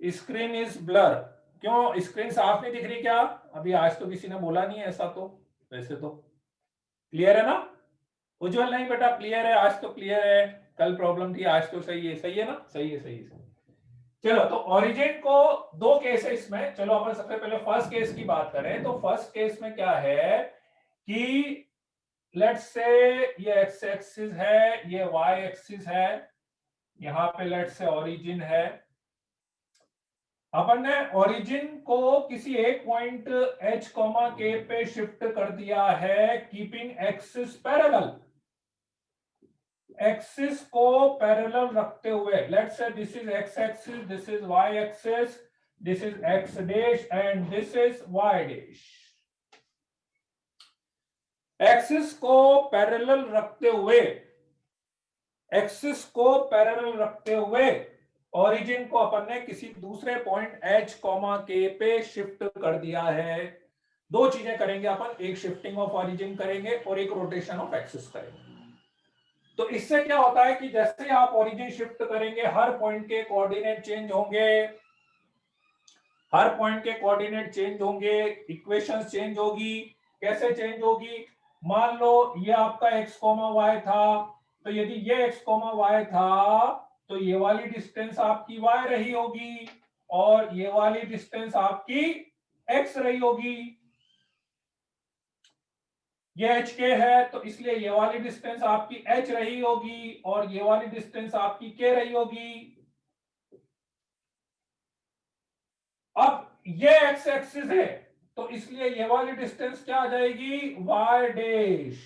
Screen is blur. क्यों screen साफ नहीं दिख रही क्या? अभी आज तो किसी ने बोला नहीं है ऐसा, तो वैसे तो क्लियर है ना? उज्जवल नहीं बेटा क्लियर है, आज तो क्लियर है, कल प्रॉब्लम थी, आज तो सही है। सही है ना? सही है, सही है। चलो तो ओरिजिन को दो केस है इसमें। चलो अपन सबसे पहले फर्स्ट केस की बात करें। तो फर्स्ट केस में क्या है कि लेट्स से ये एक्स एक्सिस है, ये वाई एक्सिस है, यहां पे लेट्स से ओरिजिन है। अपन ने ओरिजिन को किसी एक पॉइंट h, k पे शिफ्ट कर दिया है, कीपिंग एक्सिस पैरेलल। एक्सिस को पैरेलल रखते हुए, let's say this is x axis, this is y axis, this is x dash and this is y dash. Axis को पैरेलल रखते हुए, एक्सिस को पैरेलल रखते हुए ओरिजिन को अपन ने किसी दूसरे पॉइंट h, k पे शिफ्ट कर दिया है। दो चीजें करेंगे अपन, एक शिफ्टिंग ऑफ ओरिजिन करेंगे और एक रोटेशन ऑफ एक्सिस करेंगे। तो इससे क्या होता है कि जैसे आप ओरिजिन शिफ्ट करेंगे हर पॉइंट के कोऑर्डिनेट चेंज होंगे, हर पॉइंट के कोऑर्डिनेट चेंज होंगे, इक्वेशंस चेंज होगी। कैसे चेंज होगी? मान लो ये आपका x, y था, तो यदि ये x, y था तो ये वाली डिस्टेंस आपकी y रही होगी और ये वाली डिस्टेंस आपकी x रही होगी। ये एच के है तो इसलिए ये वाली डिस्टेंस आपकी h रही होगी और ये वाली डिस्टेंस आपकी k रही होगी। अब ये x एक्सिस है तो इसलिए ये वाली डिस्टेंस क्या आ जाएगी? y डैश,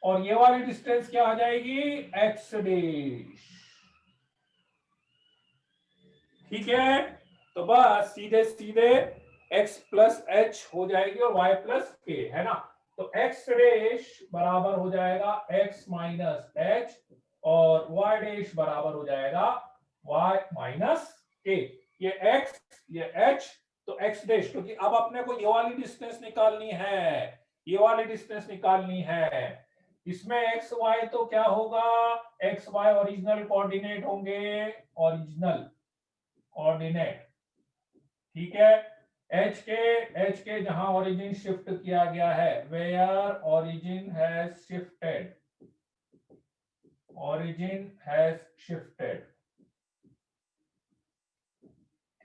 और ये वाली डिस्टेंस क्या आ जाएगी? x dash. ठीक है, तो बस सीधे सीधे x प्लस h हो जाएगी और y प्लस k, है ना? तो x डैश बराबर हो जाएगा x माइनस h और y डैश बराबर हो जाएगा y माइनस k। ये x, ये h, तो x डैश, क्योंकि अब अपने को ये वाली डिस्टेंस निकालनी है, ये वाली डिस्टेंस निकालनी है। इसमें x y तो क्या होगा? x y ओरिजिनल कोऑर्डिनेट होंगे, ओरिजिनल कोऑर्डिनेट। ठीक है, एच के जहां ओरिजिन शिफ्ट किया गया है, where origin has shifted, origin has shifted.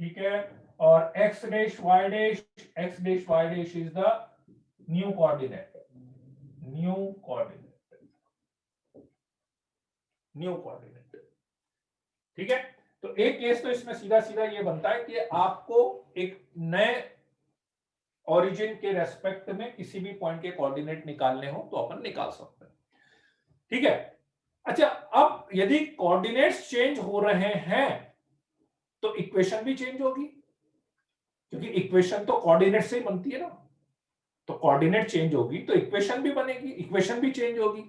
ठीक है, और x dash Y dash, x dash Y dash is the new coordinate, new coordinate, new coordinate. ठीक है, तो एक केस तो इसमें सीधा सीधा ये बनता है कि आपको एक नए ओरिजिन के रेस्पेक्ट में किसी भी पॉइंट के कोऑर्डिनेट निकालने हो तो अपन निकाल सकते हैं। ठीक है, अच्छा अब यदि कोऑर्डिनेट्स चेंज हो रहे हैं तो इक्वेशन भी चेंज होगी, क्योंकि इक्वेशन तो कोऑर्डिनेट से ही बनती है ना। तो कोऑर्डिनेट चेंज होगी तो इक्वेशन भी बनेगी, इक्वेशन भी चेंज होगी।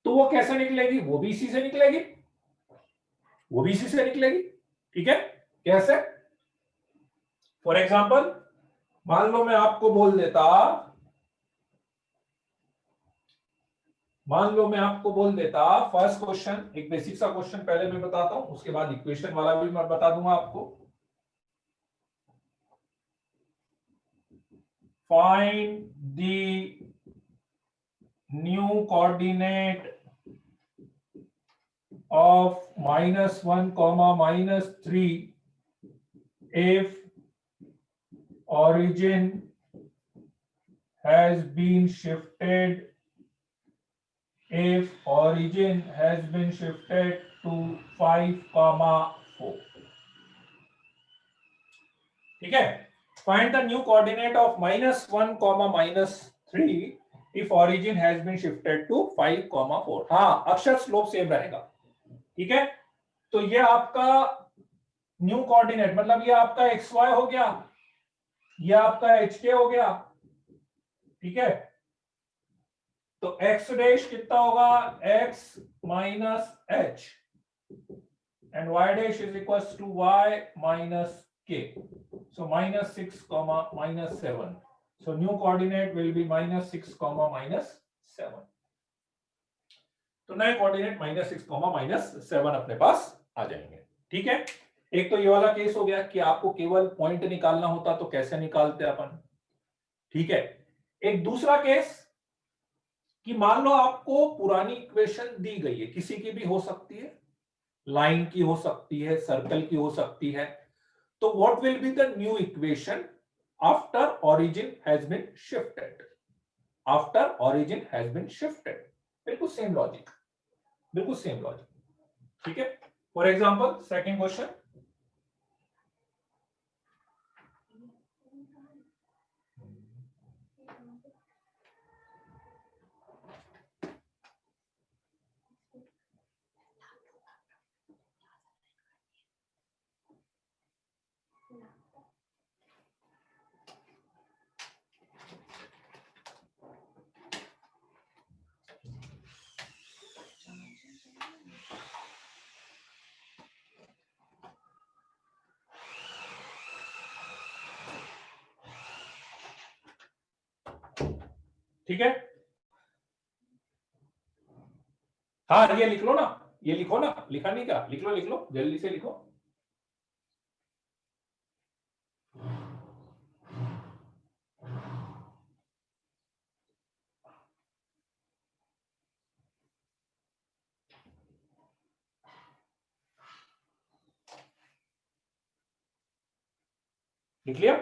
तो वो कैसे निकलेगी? वो भी इसी से निकलेगी, वो भी इसी से निकलेगी। ठीक है, कैसे? फॉर एग्जांपल मान लो मैं आपको बोल देता, मान लो मैं आपको बोल देता फर्स्ट क्वेश्चन, एक बेसिक सा क्वेश्चन पहले मैं बताता हूं, उसके बाद इक्वेशन वाला भी मैं बता दूंगा आपको। Find the new coordinate of -1, -3 if origin has been shifted, if origin has been shifted to 5, 4। ठीक है, find the new coordinate of -1, -3 if origin has been shifted to 5, 4। हाँ, अक्षर स्लोप सेम रहेगा। ठीक है, तो ये आपका न्यू कोऑर्डिनेट मतलब ये आपका एक्स वाई हो गया, ये आपका एच के हो गया। ठीक है, तो एक्स डैश कितना होगा? X minus h and y dash is equal to y minus k. So -6, -7। So new coordinate will be -6, -7। तो नए कोऑर्डिनेट -6, -7 अपने पास आ जाएंगे। ठीक है, एक तो ये वाला केस हो गया कि आपको केवल पॉइंट निकालना होता तो कैसे निकालते अपन, ठीक है। एक दूसरा केस कि मान लो आपको पुरानी इक्वेशन दी गई है, किसी की भी हो सकती है, लाइन की हो सकती है, सर्कल की हो सकती है, तो what will be the new equation after origin has been shifted, after origin has been shifted. बिल्कुल सेम लॉजिक, बिल्कुल सेम लॉजिक, ठीक है। फॉर एग्जांपल सेकंड क्वेश्चन, ठीक है। हाँ ये लिख लो ना, ये लिखो ना, लिखा नहीं क्या, लिख लो, लिख लो, जल्दी से लिखो। लिख लिया,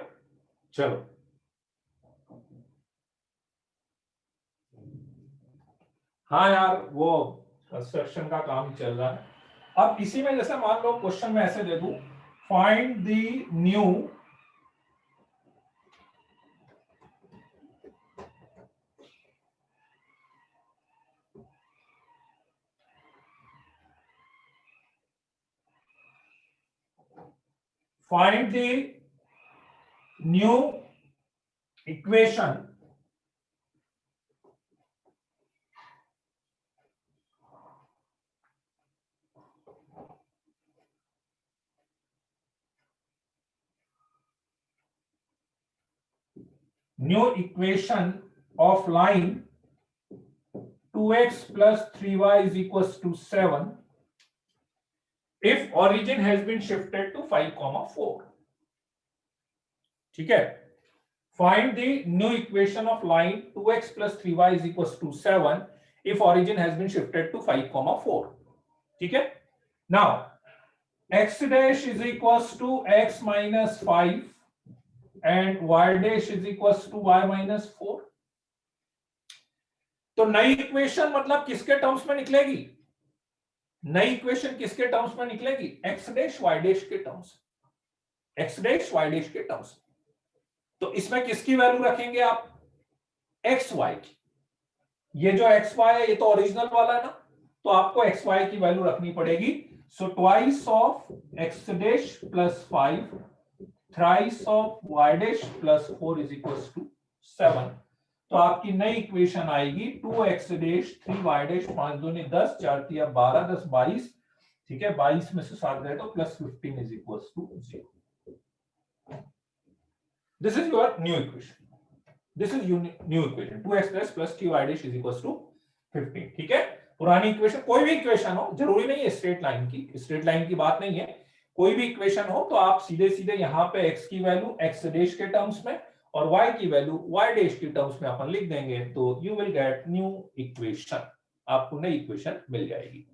चलो। हाँ यार वो कंस्ट्रक्शन का काम चल रहा है। अब इसी में जैसे मान लो क्वेश्चन में ऐसे दे दूं, find the new find the new equation of line 2x plus 3y is equals to 7 if origin has been shifted to 5,4. ठीक है, find the new equation of line 2x plus 3y is equals to 7 if origin has been shifted to 5,4. ठीक है, now x dash is equals to x minus 5 and y dash is equals to y minus 4. तो नई equation मतलब किसके terms में निकलेगी, नई equation किसके टर्म्स में निकलेगी, x डैश y डैश के terms, x dash y dash के टर्म्स। तो इसमें किसकी वैल्यू रखेंगे आप, एक्स वाई की। ये जो एक्स वाई है ये तो ओरिजिनल वाला है ना, तो आपको एक्स वाई की वैल्यू रखनी पड़ेगी। So twice of x dash plus 5 thrice of y dash plus 4 is equals to 7। तो आपकी नई इक्वेशन आएगी 2x डैश 3y डैश 5 दूनी 10 4 3 12 10 22, ठीक है, 22 में से 7 गए तो plus 15 is equals to 0। This is your new equation. This is new equation 2x dash plus 3y dash is equals to 15। ठीक है, पुरानी इक्वेशन कोई भी इक्वेशन हो, जरूरी नहीं है स्ट्रेट लाइन की, स्ट्रेट लाइन की बात नहीं है, कोई भी इक्वेशन हो तो आप सीधे सीधे यहाँ पे x की वैल्यू x डैश के टर्म्स में और y की वैल्यू y डैश के टर्म्स में अपन लिख देंगे तो you will get new equation, आपको नई इक्वेशन मिल जाएगी।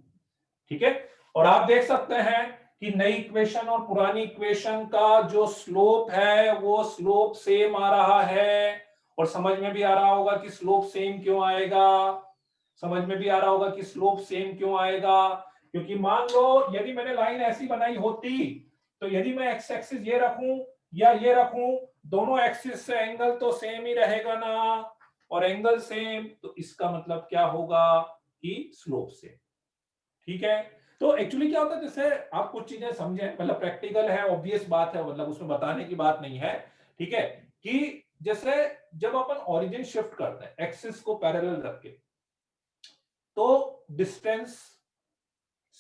ठीक है, और आप देख सकते हैं कि नई इक्वेशन और पुरानी इक्वेशन का जो स्लोप है वो स्लोप सेम आ रहा है, और समझ में भी आ रहा होगा कि स्लोप सेम क्यों आएगा, समझ में भी आ रहा होगा कि स्लोप सेम क्यों आएगा, क्योंकि मान लो यदि मैंने लाइन ऐसी बनाई होती तो यदि मैं एक्स एक्सिस ये रखूं या ये रखूं, दोनों एक्सिस से एंगल तो सेम ही रहेगा ना, और एंगल सेम तो इसका मतलब क्या होगा कि स्लोप सेम। ठीक है, तो एक्चुअली क्या होता है, जैसे आप कुछ चीजें समझें, मतलब प्रैक्टिकल है, ऑब्वियस बात है, मतलब उसमें बताने की बात नहीं है। ठीक है, कि जैसे जब अपन ओरिजिन शिफ्ट करते हैं एक्सिस को पैरेलल रख के, तो डिस्टेंस,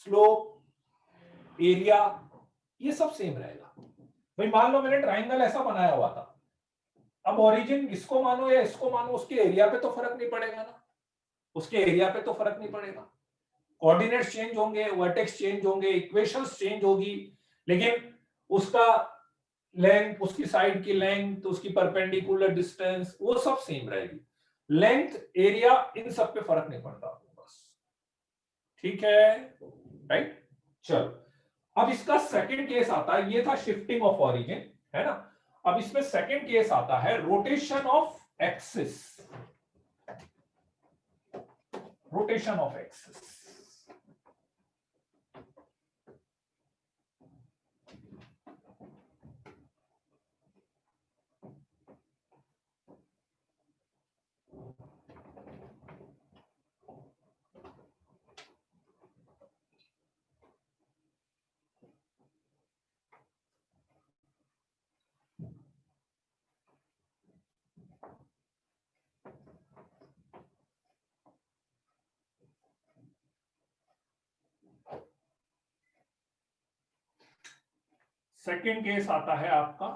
स्लोप, एरिया ये सब सेम रहेगा। भाई मान लो मैंने ट्राइंगल ऐसा बनाया हुआ था, अब ओरिजिन इसको मानो या इसको मानो, उसके एरिया पे तो फर्क नहीं पड़ेगा ना, उसके एरिया पे तो फर्क नहीं पड़ेगा, कोऑर्डिनेट्स चेंज होंगे, वर्टेक्स चेंज होंगे, इक्वेशंस चेंज होगी, लेकिन उसका लेंथ, उसकी साइड की लेंथ, उसकी परपेंडिकुलर डिस्टेंस वो सब सेम रहेगी। लेंथ, एरिया, इन सब पे फर्क नहीं पड़ता बस। ठीक है, राइट। चलो अब इसका सेकंड केस आता है, ये था शिफ्टिंग ऑफ ऑरिजिन, है ना। अब इसमें सेकंड केस आता है rotation of axis. Rotation of axis, second case आता है आपका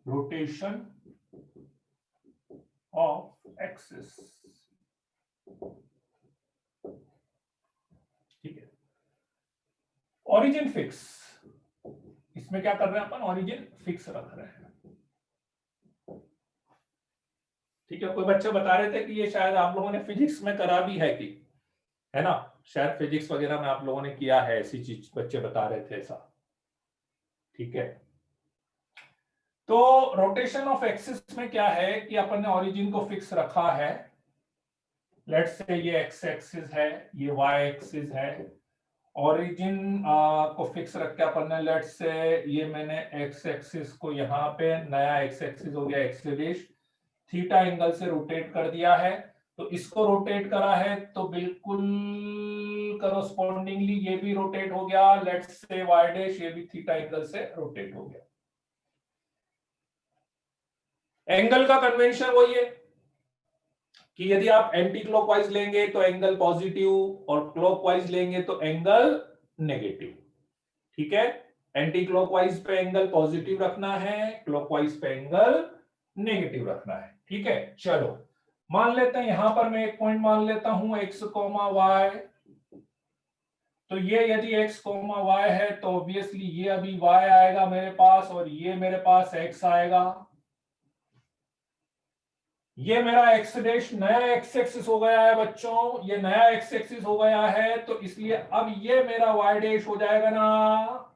रोटेशन ऑफ एक्सिस। ठीक है, ओरिजिन फिक्स, इसमें क्या कर रहे हैं अपन, ओरिजिन फिक्स रख रहे हैं। ठीक है, कोई बच्चे बता रहे थे कि ये शायद आप लोगों ने फिजिक्स में करा भी है, कि है ना, शायद फिजिक्स वगैरह में आप लोगों ने किया है, ऐसी चीज बच्चे बता रहे थे ऐसा। ठीक है, तो रोटेशन ऑफ एक्सिस में क्या है कि अपन ने ओरिजिन को फिक्स रखा है। लेट्स से ये एक्स एक्सिस है, ये वाई एक्सिस है। ओरिजिन को फिक्स रख के अपन ने लेट्स से ये मैंने एक्स एक्सिस को यहाँ पे नया एक्स एक्सिस हो गया एक्स डैश, थीटा एंगल से रोटेट कर दिया है। तो इसको रोटेट करा है तो बिल्कुल करस्पॉन्डिंगली ये भी रोटेट हो गया, लेट्स से वाई डैश, ये भी थीटा एंगल से रोटेट हो गया। एंगल का कन्वेंशन वही है कि यदि आप एंटी क्लॉकवाइज लेंगे तो एंगल पॉजिटिव, और क्लॉकवाइज लेंगे तो एंगल नेगेटिव। ठीक है, एंटी क्लॉकवाइज पे एंगल पॉजिटिव रखना है, क्लॉकवाइज पे एंगल नेगेटिव रखना है। ठीक है, चलो मान लेते हैं यहां पर मैं एक पॉइंट मान लेता हूं x, y। तो ये यदि x, y है तो ऑब्वियसली ये अभी y आएगा मेरे पास, और ये मेरे पास x आएगा। ये मेरा एक्स डैश नया एक्स एक्सिस हो गया है बच्चों, ये नया एक्स एक्सिस हो गया है, तो इसलिए अब ये मेरा वाई डैश हो जाएगा ना।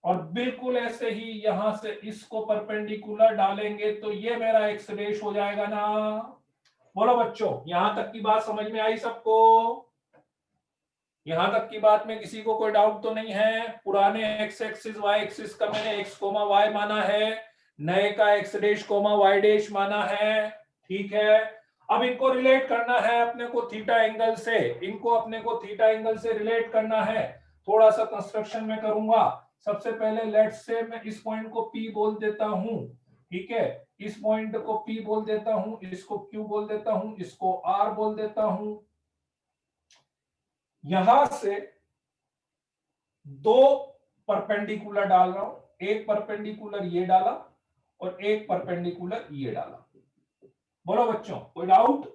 और बिल्कुल ऐसे ही यहां से इसको परपेंडिकुलर डालेंगे तो ये मेरा एक्स डैश हो जाएगा ना। बोलो बच्चों, यहां तक की बात समझ में आई सबको? यहां तक की बात में किसी को कोई डाउट तो नहीं है? पुराने एक्स एक्सिस वाई एक्सिस का मैंने एक्स कोमा वाई माना है, नए का x dash comma y dash माना है। ठीक है, अब इनको रिलेट करना है अपने को थीटा एंगल से, इनको अपने को थीटा एंगल से रिलेट करना है। थोड़ा सा कंस्ट्रक्शन में करूंगा। सबसे पहले लेट्स से मैं इस पॉइंट को P बोल देता हूं। ठीक है, इस पॉइंट को P बोल देता हूं, इसको Q बोल देता हूं, इसको R बोल देता हूं। यहां से दो परपेंडिकुलर डाल रहा हूं, एक परपेंडिकुलर ये डाला और एक परपेंडिकुलर ये डाला। बोलो बच्चों, कोई डाउट?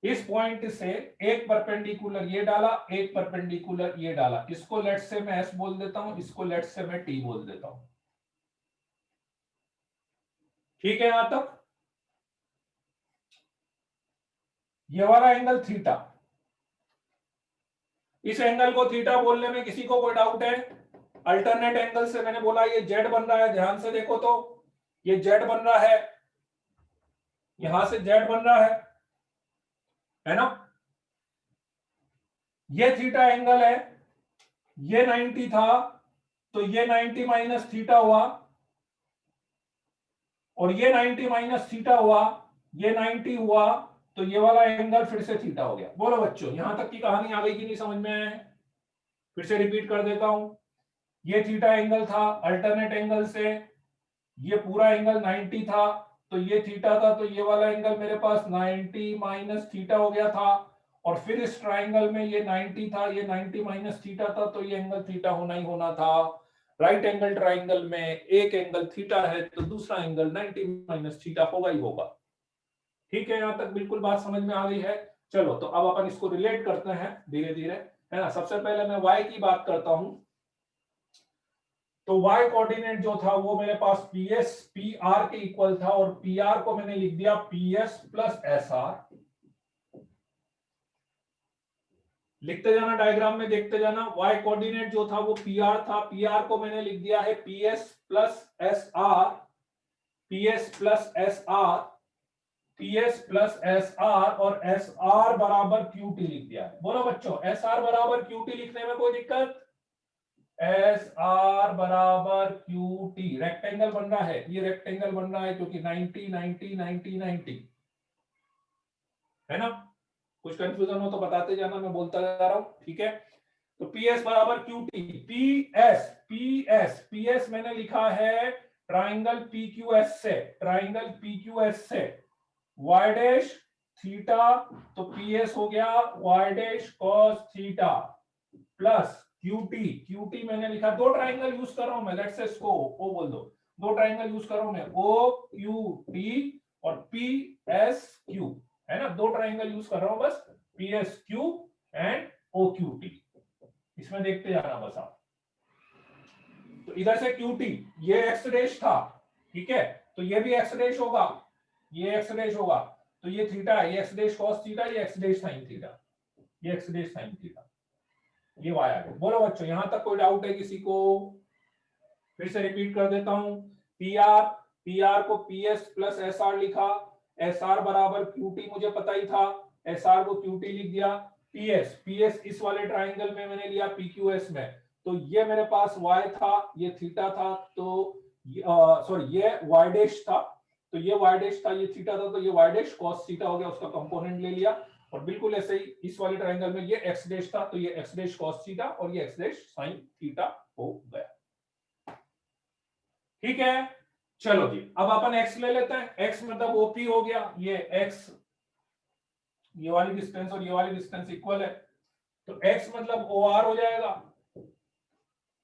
इस पॉइंट से एक परपेंडिकुलर ये डाला, एक परपेंडिकुलर ये डाला, इसको लेट्स से मैं S बोल देता हूं, इसको लेट्स से मैं T बोल देता हूं। ठीक है, यहां तक ये वाला एंगल थीटा, इस एंगल को थीटा बोलने में किसी को कोई डाउट है? अल्टरनेट एंगल से मैंने बोला ये जेड बन रहा है, ध्यान से देखो तो ये जेड बन रहा है, यहां से जेड बन रहा है ना। ये थीटा एंगल है, ये 90 था, तो ये 90 माइनस थीटा हुआ, और ये 90 माइनस थीटा हुआ, ये 90 हुआ, तो ये वाला एंगल फिर से थीटा हो गया। बोलो बच्चों, यहां तक की कहानी आ गई कि नहीं समझ में आए? फिर से रिपीट कर देता हूं। ये थीटा एंगल था अल्टरनेट एंगल से, ये पूरा एंगल 90 था, तो ये थीटा था, तो ये वाला एंगल मेरे पास 90 माइनस थीटा हो गया था। और फिर इस ट्राइंगल में ये 90 था, ये 90 माइनस थीटा था, तो ये एंगल थीटा होना ही होना था। राइट एंगल ट्राइंगल में एक एंगल थीटा है तो दूसरा एंगल 90 माइनस थीटा होगा ही होगा। ठीक है, यहां तक बिल्कुल बात समझ में आ गई है? चलो तो अब अपन इसको रिलेट करते हैं धीरे धीरे। है ना। सबसे पहले मैं y की बात करता हूं, तो y कोऑर्डिनेट जो था वो मेरे पास PS PR के इक्वल था, और PR को मैंने लिख दिया PS प्लस SR। लिखते जाना, डायग्राम में देखते जाना। y कोऑर्डिनेट जो था वो PR था, PR को मैंने लिख दिया है PS plus SR, PS plus SR, PS plus SR, और SR बराबर QT लिख दिया है। बोलो बच्चों, SR बराबर QT लिखने में कोई दिक्कत? SR बराबर QT, रेक्टेंगल बन रहा है, ये रेक्टेंगल बन रहा है क्योंकि 90 90 90 90, है ना। कुछ कंफ्यूजन हो तो बताते जाना, मैं बोलता जा रहा हूं, ठीक है। तो PS बराबर QT, PS मैंने लिखा है ट्राइंगल PQS से, ट्राइंगल PQS से y डैश थीटा, तो PS हो गया y dash cos theta plus QT मैंने लिखा, दो ट्राइंगल यूज कर रहा हूं मैं, लेट्स से इसको O बोल दो, दो ट्राइंगल यूज कर रहा हूं मैं, OQT और PSQ, है ना, दो ट्राइंगल यूज कर रहा हूं बस, PSQ एंड OQT। इसमें देखते जाना बस आप। तो इधर से QT, ये एक्स डैश था, ठीक है, तो ये भी एक्स डैश होगा, ये एक्स डैश होगा, तो ये थीटा है, ये एक्स डैश कॉस थीटा, ये एक्स डैश साइन थीटा, ये एक्स डैश साइन थीटा, ये वाई आ गया। बोलो बच्चों, यहां तक कोई डाउट है किसी को? फिर से रिपीट कर देता हूं, पीआर को PS प्लस SR लिखा, SR बराबर QT मुझे पता ही था, SR को QT लिख दिया, PS इस वाले ट्राइंगल में मैंने लिया PQS में, तो ये मेरे पास Y था, ये थीटा था, तो सॉरी ये Y डैश था, तो ये Y डैश था, ये थीटा था, तो ये Y डैश cos थीटा हो गया, उसका कंपोनेंट ले लिया। और बिल्कुल ऐसे ही इस वाले ट्राइंगल में ये एक्स डैश था, तो ये एक्स डैश cos थीटा और ये एक्स डैश sin थीटा हो गया, ठीक है। चलो जी, अब अपन x ले लेते हैं, x मतलब OP हो गया, ये x, ये वाली डिस्टेंस और ये वाली डिस्टेंस इक्वल है, तो x मतलब OR हो जाएगा,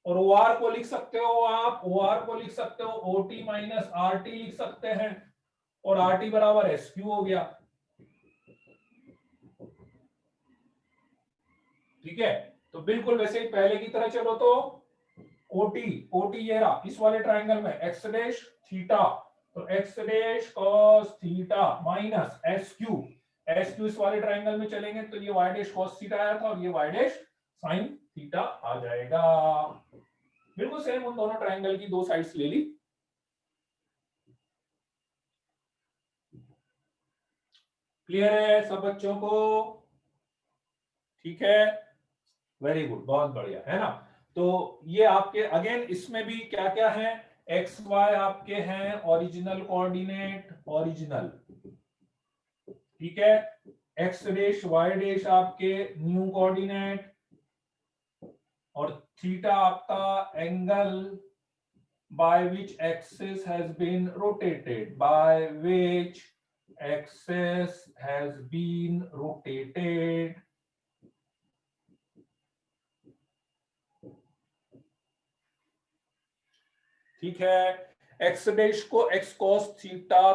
और OR को लिख सकते हो आप, OR को लिख सकते हो OT माइनस RT लिख सकते हैं, और RT बराबर SQ हो गया, ठीक है। तो बिल्कुल वैसे ही पहले की तरह चलो, तो OT ये रहा इस वाले ट्राइंगल में x डैश थीटा, तो x dash cos theta minus SQ इस वाले ट्राइंगल में चलेंगे, तो ये y डैश cos थीटा आया था, और ये y डैश sin थीटा आ जाएगा। बिल्कुल सेम उन दोनों ट्राइंगल की दो साइड्स ले ली। क्लियर है सब बच्चों को? ठीक है, वेरी गुड, बहुत बढ़िया, है ना। तो ये आपके अगेन इसमें भी क्या क्या है, एक्स वाई आपके हैं ओरिजिनल कोऑर्डिनेट, ओरिजिनल, ठीक है। एक्स डैश वाई डैश आपके न्यू कोऑर्डिनेट, और थीटा आपका angle by which axis has been rotated, by which axis has been rotated, ठीक है। एक्स डैश को एक्स कॉस थीटा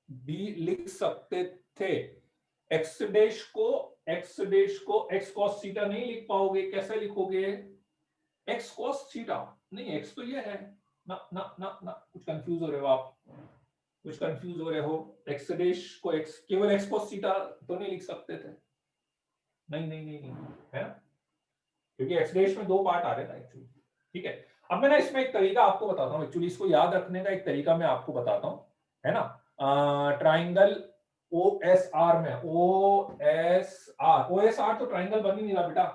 भी लिख सकते थे, एक्स डैश को एक्स कॉस थीटा नहीं लिख पाओगे, कैसे लिखोगे? एक्स कॉस थीटा नहीं, एक्स तो ये है ना ना ना ना, कुछ कंफ्यूज हो रहे हो आप, कुछ कंफ्यूज हो रहे हो। एक्स डैश को एक्स केवल एक्स कॉस थीटा तो नहीं लिख सकते थे, नहीं नहीं नहीं, नहीं है ना, क्योंकि एक्स डैश में दो पार्ट आ रहे हैं ना एक्चुअली, ठीक है। अब मैं ना इसमें एक तरीका आपको बताता हूँ, एक्चुअली इसको याद रखने का एक तरीका मैं आपको बताता हूँ, है ना। ट्राइंगल OSR में, OSR तो ट्राइंगल बन ही नहीं रहा बेटा,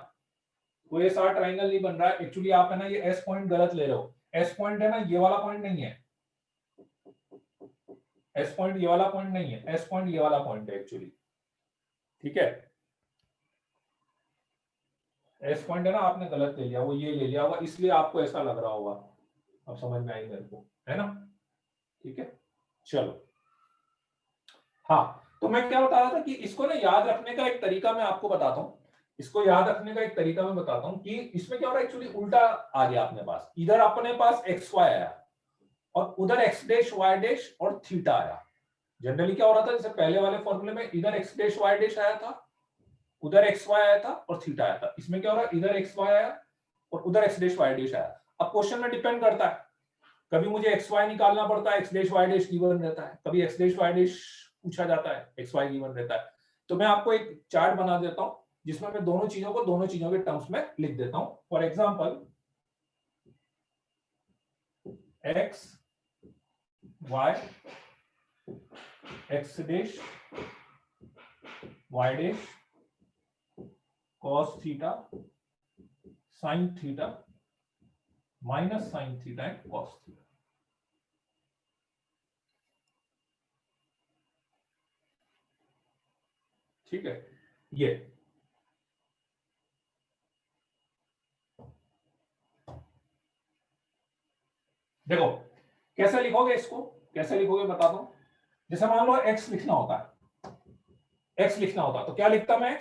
OSR ट्राइंगल नहीं बन रहा है एक्चुअली, आप है ना ये एस पॉइंट गलत ले रहे हो, एस पॉइंट है ना ये वाला पॉइंट नहीं है, एस पॉइंट ये वाला पॉइंट नहीं है, एस पॉइंट ये वाला पॉइंट है एक्चुअली, ठीक है। एस पॉइंट है ना, आपने गलत ले लिया, वो ये ले लिया होगा, इसलिए आपको ऐसा लग रहा होगा, अब समझ में आई मेरे को, है ना, ठीक है। चलो, हाँ, तो मैं क्या बता रहा था कि इसको ना याद रखने का एक तरीका मैं आपको बताता हूँ, इसको याद रखने का एक तरीका मैं बताता हूँ कि इसमें क्या हो रहा है, एक्चुअली उल्टा आ गया अपने पास, इधर अपने पास एक्स वाई आया और उधर एक्स डैश वाई डैश और थीटा आया। जनरली क्या हो रहा था, जैसे पहले वाले फॉर्मूले में इधर एक्स डैश वाई डैश आया था उधर एक्स वाई आया था और थीटा आया था, इसमें क्या हो रहा है, इधर एक्स वाई आया और उधर एक्स डैश वाई डैश आया। अब क्वेश्चन में डिपेंड करता है, कभी मुझे एक्स वाई निकालना पड़ता है, x dash Y dash given रहता है, कभी एक्स डैश वाई डैश पूछा जाता है, एक्स वाई गिवन रहता है। तो मैं आपको एक चार्ट बना देता हूं जिसमें मैं दोनों चीजों को दोनों चीजों के टर्म्स में लिख देता हूं। For example x Y x dash Y dash cos theta sin theta minus sin theta and cos theta. ठीक है, ये देखो कैसे लिखोगे, इसको कैसे लिखोगे बताता हूं। जैसे मान लो x लिखना होता है, x लिखना होता तो क्या लिखता मैं,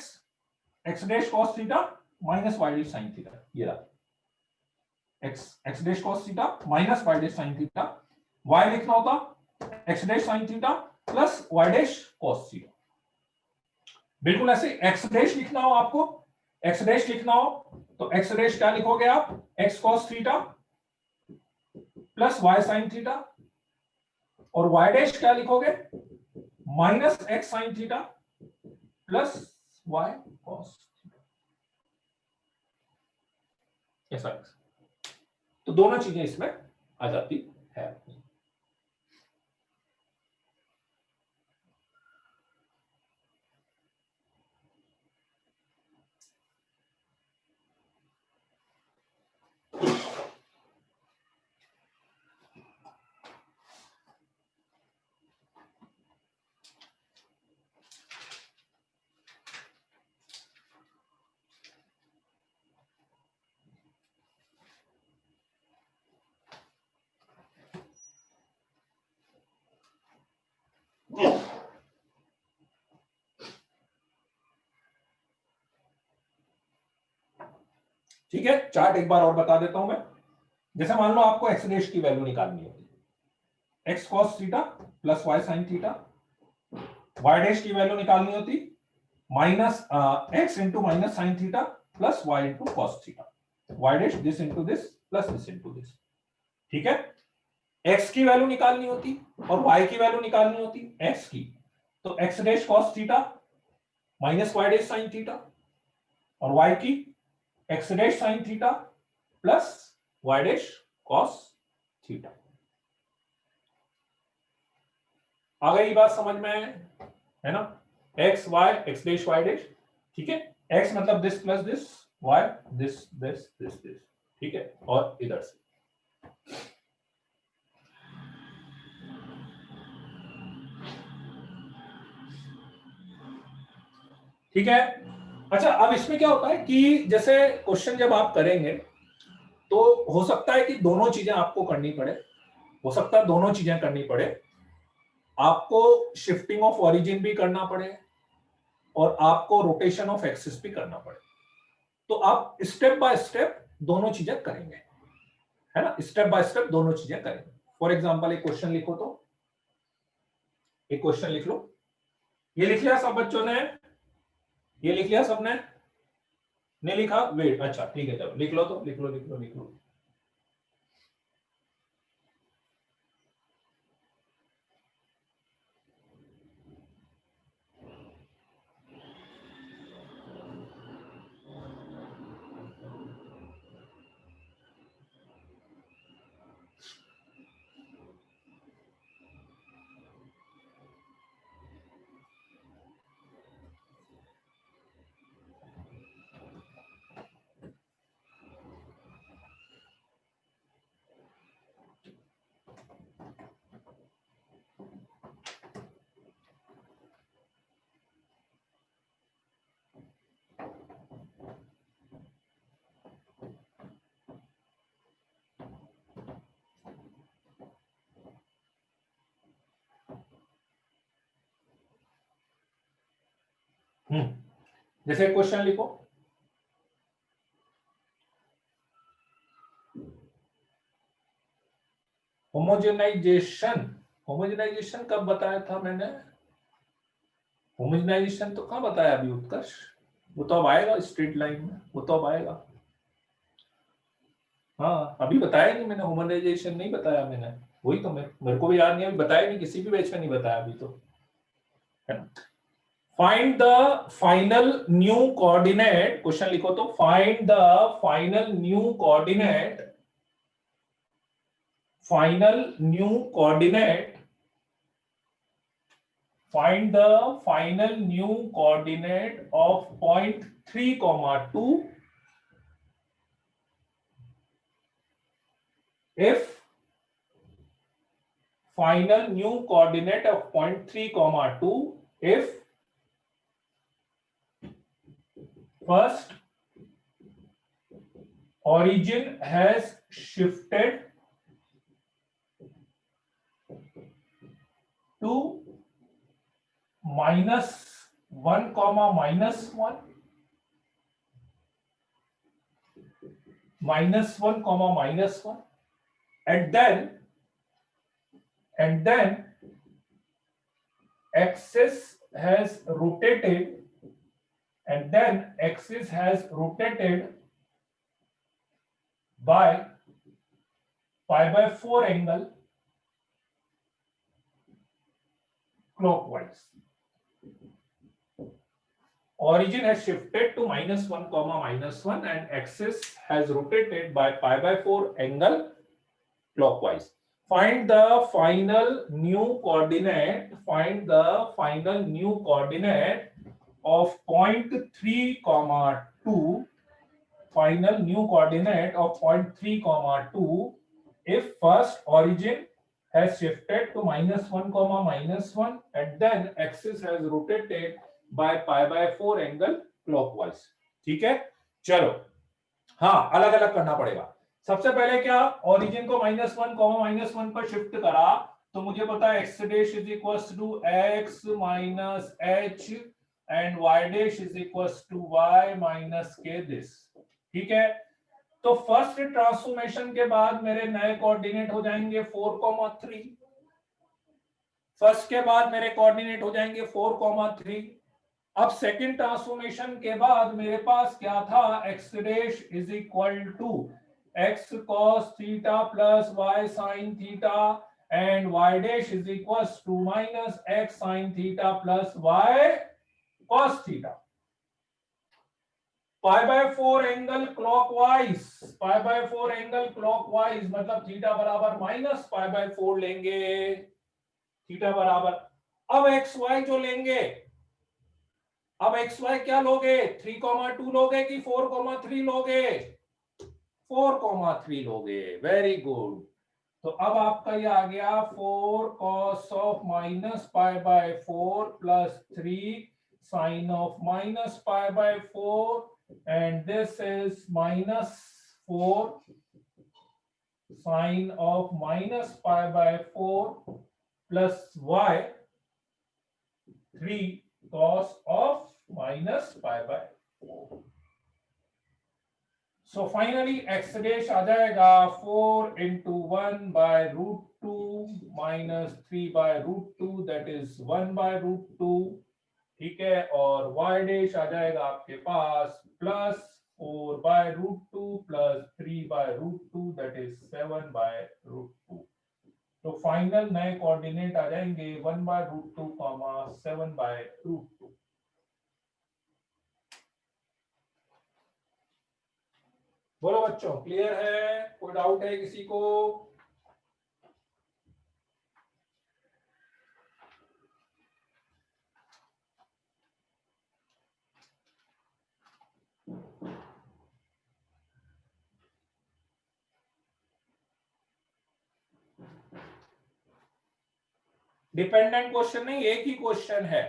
x dash cos theta minus y dash sin theta, ये रहा x dash cos theta minus y dash sin theta. y लिखना होता x dash sin theta plus y dash cos theta. बिल्कुल ऐसे x डैश लिखना हो आपको, x डैश लिखना हो तो x डैश क्या लिखोगे आप, x cos theta plus y sin theta, और y डैश क्या लिखोगे, minus x sin theta plus y cos theta. ऐसा तो दोनों चीजें इसमें आ जाती है। ठीक है, चार्ट एक बार और बता देता हूं मैं। जैसे मान लो आपको एक्स डैश की वैल्यू निकालनी होती है, x cos theta plus y sine theta, y dash की वैल्यू निकालनी होती minus x into minus sine theta plus y into cos theta, y dash this into this plus this into this. ठीक है, x की value निकालनी होती और Y की वैल्यू निकालनी होती एक्स की, तो X dash cos theta minus Y dash sine theta, और वाई की X dash sine theta plus Y dash cos theta. आ गई बात समझ में, है ना, X Y x dash Y dash. ठीक है, एक्स मतलब this plus this, Y this this this this. ठीक है, और इधर से ठीक है। अच्छा, अब इसमें क्या होता है कि जैसे क्वेश्चन जब आप करेंगे तो हो सकता है कि दोनों चीजें आपको करनी पड़े, हो सकता है दोनों चीजें करनी पड़े, आपको शिफ्टिंग ऑफ ओरिजिन भी करना पड़े और आपको रोटेशन ऑफ एक्सिस भी करना पड़े। तो आप स्टेप बाय स्टेप दोनों चीजें करेंगे, है ना, स्टेप बाय स्टेप दोनों चीजें करेंगे। फॉर एग्जांपल एक क्वेश्चन लिखो, तो एक क्वेश्चन लिख लो, ये लिख लिया सब बच्चों ने, ये लिख लिया सबने, नहीं लिखा, वेट, अच्छा ठीक है, चलो लिख लो, तो लिख लो लिख लो लिख लो। जैसे क्वेश्चन लिखो, होमोजेनाइजेशन, होमोजेनाइजेशन कब बताया था मैंने, होमोजेनाइजेशन तो कहां बताया अभी उत्कर्ष, वो तो अब आएगा स्ट्रेट लाइन में, वो तो अब आएगा। हाँ अभी बताया नहीं मैंने, होमोलराइजेशन नहीं बताया मैंने, वही तो मेरे को भी याद नहीं, अभी बताया नहीं, किसी भी बैच में नहीं बताया अभी तो, है ना। Find the final new coordinate, question लिखो तो, find the final new coordinate, final new coordinate, find the final new coordinate of point 3 comma 2 if final new coordinate of point 3 comma 2 if first origin has shifted to -1 comma -1, -1 comma -1, and then axis has rotated, and then axis has rotated by pi/4 angle clockwise. Origin has shifted to -1 comma -1 and axis has rotated by pi/4 angle clockwise. Find the final new coordinate, find the final new coordinate of point 3 comma 2, final new coordinate of point 3 comma 2 if first origin has shifted to -1 comma -1 and then axis has rotated by pi/4 angle clockwise. ठीक है, चलो हाँ अलग अलग करना पड़ेगा। सबसे पहले क्या, ओरिजिन को -1 कॉमा -1 पर शिफ्ट करा तो मुझे पता है x dash is equals to x minus h and y dash is equals to y minus k this. ठीक है, तो फर्स्ट ट्रांसफॉर्मेशन के बाद मेरे नए कोऑर्डिनेट हो जाएंगे 4,3, फर्स्ट के बाद मेरे कोऑर्डिनेट हो जाएंगे 4,3। अब सेकंड ट्रांसफॉर्मेशन के बाद मेरे पास क्या था, x dash is equal to x cos theta plus y sin theta and y dash is equal to minus x sin theta plus y cos theta. pi/4 angle clockwise, pi/4 angle clockwise मतलब theta बराबर minus pi/4 लेंगे, theta बराबर। अब x Y जो लेंगे, अब x Y क्या लोगे, 3,2 लोगे कि 4,3 लोगे, 4,3 लोगे, वेरी गुड। तो अब आपका ये आ गया 4 cos of minus pi/4 plus 3 sin of minus pi/4 and this is -4 sin of minus pi/4 plus y 3 cos of minus pi/4। So finally x dash आ जाएगा 4 into 1 by √2 minus 3 by √2 that is 1 by √2। ठीक है, और y dash आ जाएगा आपके पास plus 4 by √2 plus 3 by √2 that is 7 by √2। तो final नए coordinate आ जाएंगे 1 by √2 comma 7 by √2। बोलो बच्चों, क्लियर है, कोई डाउट है किसी को? डिपेंडेंट क्वेश्चन नहीं, एक ही क्वेश्चन है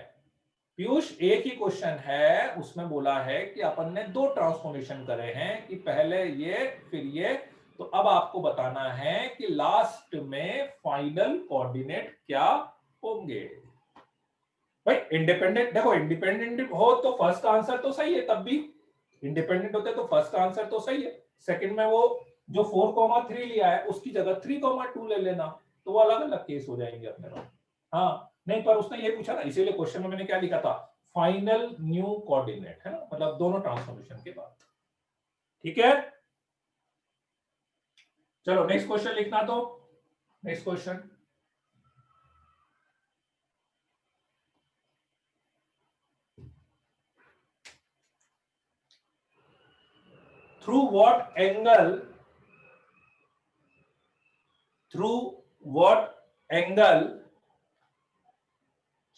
पीयूष, एक ही क्वेश्चन है। उसमें बोला है कि अपन ने दो ट्रांसफॉर्मेशन करे हैं कि पहले ये फिर ये, तो अब आपको बताना है कि लास्ट में फाइनल कोऑर्डिनेट क्या होंगे। भाई इंडिपेंडेंट देखो, इंडिपेंडेंट हो तो फर्स्ट आंसर तो सही है, तब भी इंडिपेंडेंट होते तो फर्स्ट आंसर तो सही है, सेकंड में वो जो 4,3 लिया है उसकी जगह 3,2 ले लेना, तो वो अलग अलग केस हो जाएंगे अपने पास। हाँ नहीं, पर उसने ये पूछा ना, इसीलिए क्वेश्चन में मैंने क्या लिखा था, फाइनल न्यू कोऑर्डिनेट, है ना, मतलब दोनों ट्रांसफॉर्मेशन के बाद। ठीक है, चलो नेक्स्ट क्वेश्चन लिखना। तो next question, through what angle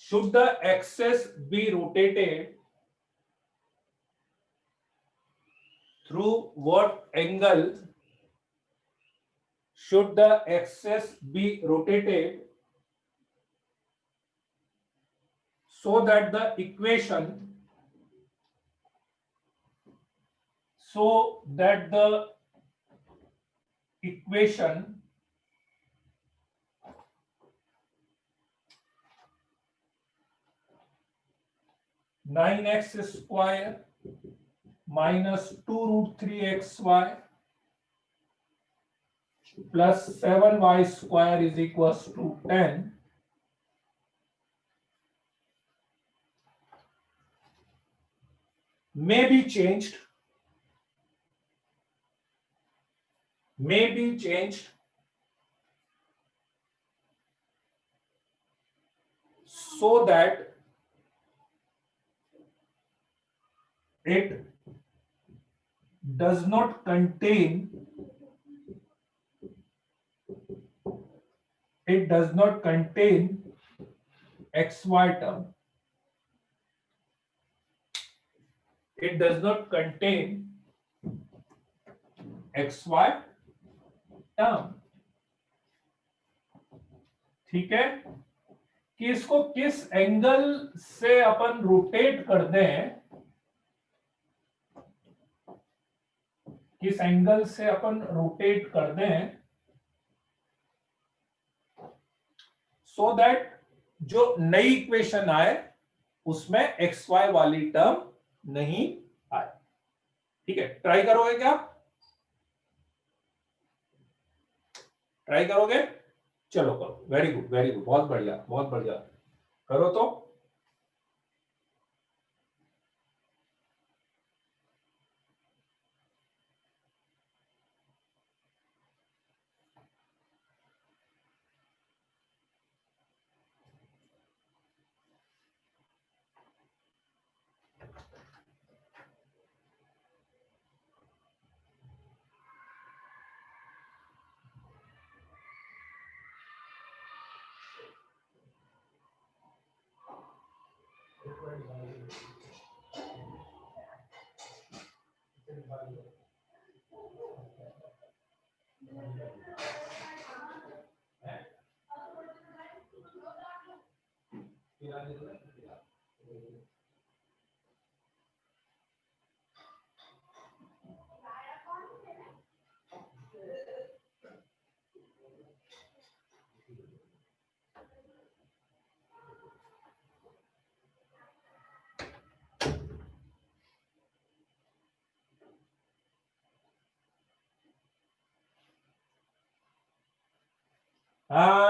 should the axis be rotated? Through what angle should the axis be rotated so that the equation 9x square minus 2 root 3xy plus 7y square is equals to 10 may be changed so that it does not contain xy term. It does not contain xy term. ठीक है, कि इसको किस angle से अपन rotate कर दें, किस angle से अपन रोटेट कर दें सो दैट जो नई इक्वेशन आए उसमें एक्स वाई वाली टर्म नहीं आए। ठीक है, ट्राई करोगे क्या? ट्राई करोगे? चलो करो, वेरी गुड वेरी गुड, बहुत बढ़िया बहुत बढ़िया, करो तो।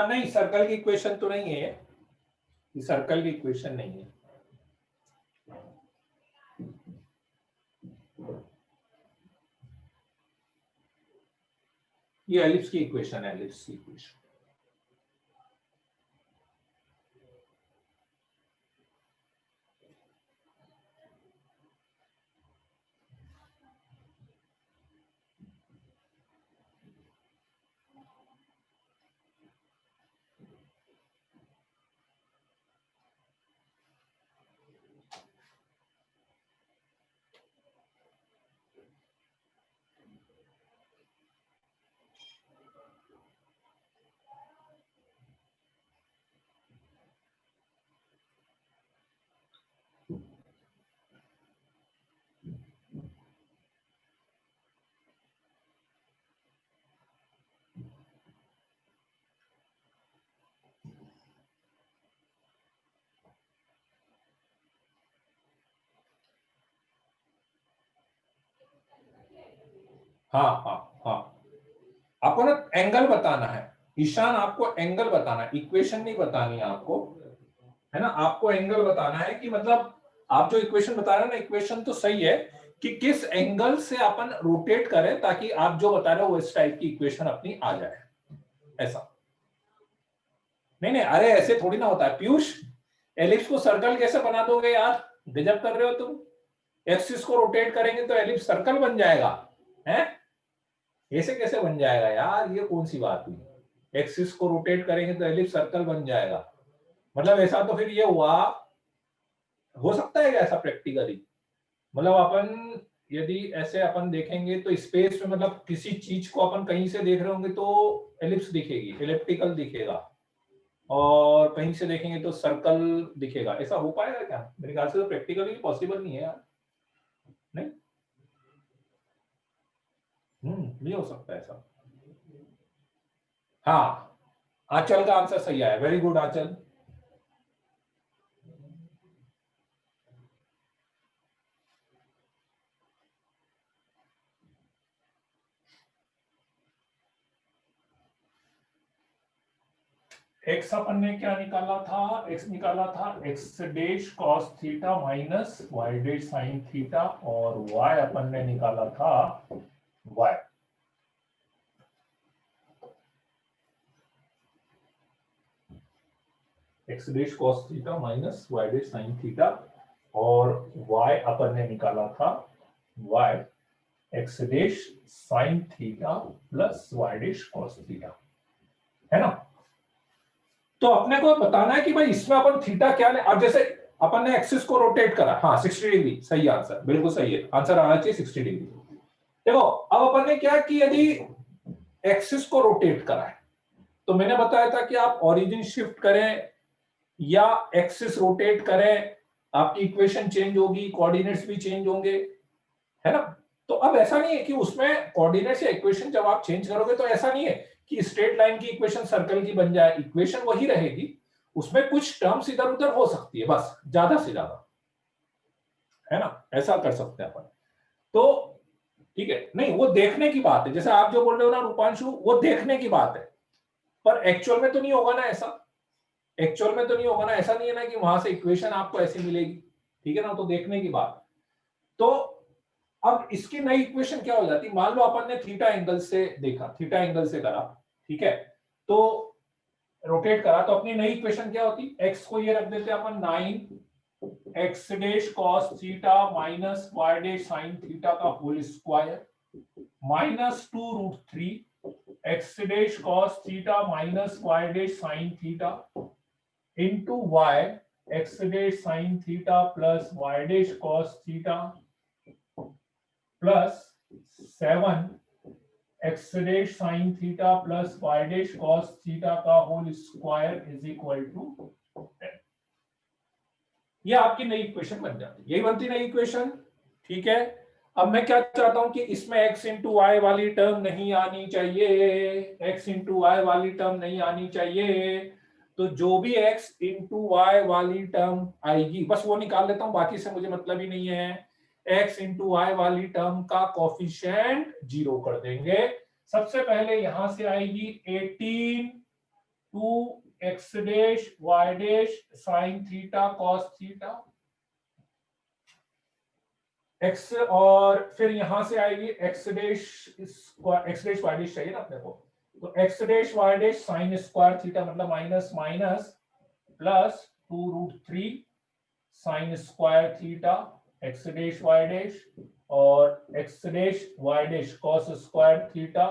नहीं, सर्कल की इक्वेशन तो नहीं है, ये सर्कल की इक्वेशन नहीं है। ये एलिप्स की इक्वेशन है, एलिप्स की इक्वेशन। हाँ हाँ हाँ, आपको ना एंगल बताना है ईशान, आपको एंगल बताना है, इक्वेशन नहीं बतानी है आपको, है ना, आपको एंगल बताना है कि मतलब आप जो इक्वेशन बता रहे हैं ना, इक्वेशन तो सही है कि किस एंगल से अपन रोटेट करें ताकि आप जो बता रहे हो वो इस टाइप की इक्वेशन अपनी आ जाए, ऐसा। नहीं नहीं, अरे ऐसे थोड़ी ना होता है पीयूष, एलिप्स को सर्कल कैसे बना दोगे यार, गजब कर रहे हो तुम। एक्सिस को रोटेट करेंगे तो एलिप्स सर्कल बन जाएगा, हैं? ऐसे कैसे बन जाएगा यार, ये कौन सी बात हुई? एक्सिस को रोटेट करेंगे तो एलिप्स सर्कल बन जाएगा, मतलब ऐसा तो फिर ये हुआ, हो सकता है क्या ऐसा प्रैक्टिकली? मतलब अपन यदि ऐसे अपन देखेंगे तो स्पेस में, मतलब किसी चीज को अपन कहीं से देख रहे होंगे तो एलिप्स दिखेगी, एलिप्टिकल दिखेगा, और कहीं से देखेंगे तो सर्कल दिखेगा, ऐसा हो पाएगा क्या? मेरे ख्याल से तो प्रैक्टिकली पॉसिबल नहीं है यार, नहीं? नहीं हो सकता ऐसा। हाँ, आंचल का आंसर सही आया, वेरी गुड आंचल। एक्स अपन ने क्या निकाला था? एक्स निकाला था x dash cos theta minus Y dash sine theta, और वाई अपन ने निकाला था y, x dash cos theta minus Y dash sine theta, और वाई अपन ने निकाला था y x dash sine theta plus Y dash cos theta, है ना? तो अपने को बताना है कि भाई इसमें अपन थीटा क्या ले, अब जैसे अपन ने एक्सिस को रोटेट करा, हाँ 60 डिग्री सही आंसर, बिल्कुल सही है, आंसर आना चाहिए 60 डिग्री। देखो अब अपन ने क्या कि यदि एक्सिस को रोटेट करा है तो मैंने बताया था कि आप ओरिजिन शिफ्ट करें या एक्सिस रोटेट करें, आपकी इक्वेशन चेंज होगी, कोऑर्डिनेट्स भी चेंज होंगे, है ना? तो अब ऐसा नहीं है कि उसमें कोऑर्डिनेट्स या इक्वेशन जब आप चेंज करोगे तो ऐसा नहीं है कि स्ट्रेट लाइन की इक्वेशन सर्कल की बन जाए, इक्वेशन वही रहेगी, उसमें कुछ टर्म्स इधर उधर हो सकती है बस, ज्यादा से ज्यादा, है ना? ऐसा कर सकते हैं अपन। तो ठीक है, नहीं वो देखने की बात है, जैसे आप जो बोल रहे हो ना रूपांशु, वो देखने की बात है, पर एक्चुअल में तो नहीं होगा ना ऐसा, एक्चुअल में तो नहीं होगा ना, ऐसा नहीं है ना कि वहां से इक्वेशन आपको ऐसी मिलेगी, ठीक है ना? तो देखने की बात। तो अब इसकी नई इक्वेशन क्या हो जाती, मान लो अपन ने थीटा एंगल से देखा, थीटा एंगल से करा, ठीक है, तो रोटेट करा, तो अपनी नई इक्वेशन क्या होती, एक्स को ये रख देते हैं अपन 9 X dash cos theta minus Y dash sine theta का whole square minus 2√3 X dash cos theta minus Y dash sine theta into Y x dash sine theta plus Y dash cos theta plus 7 X dash sine theta plus Y dash cos theta का whole square is equal to 10। ये आपकी नई equation बन जाती है, यही बनती नई इक्वेशन, ठीक है? अब मैं क्या चाहता हूं कि इसमें x इंटू वाई वाली टर्म नहीं आनी चाहिए, x इंटू वाई वाली टर्म नहीं आनी चाहिए, तो जो भी x इंटू वाई वाली टर्म आएगी बस वो निकाल लेता हूं, बाकी से मुझे मतलब ही नहीं है। x इंटू वाई वाली टर्म का कोफिशिएंट 0 कर देंगे। सबसे पहले यहां से आएगी 18 2 x dash Y dash sine theta cos theta x, और फिर यहां से आएगी एक्स डैश वाई डैश चाहिए ना अपने को, तो X dash Y dash sine square theta मतलब minus minus plus 2√3 sine square theta X dash Y dash, और x dash Y dash cos square theta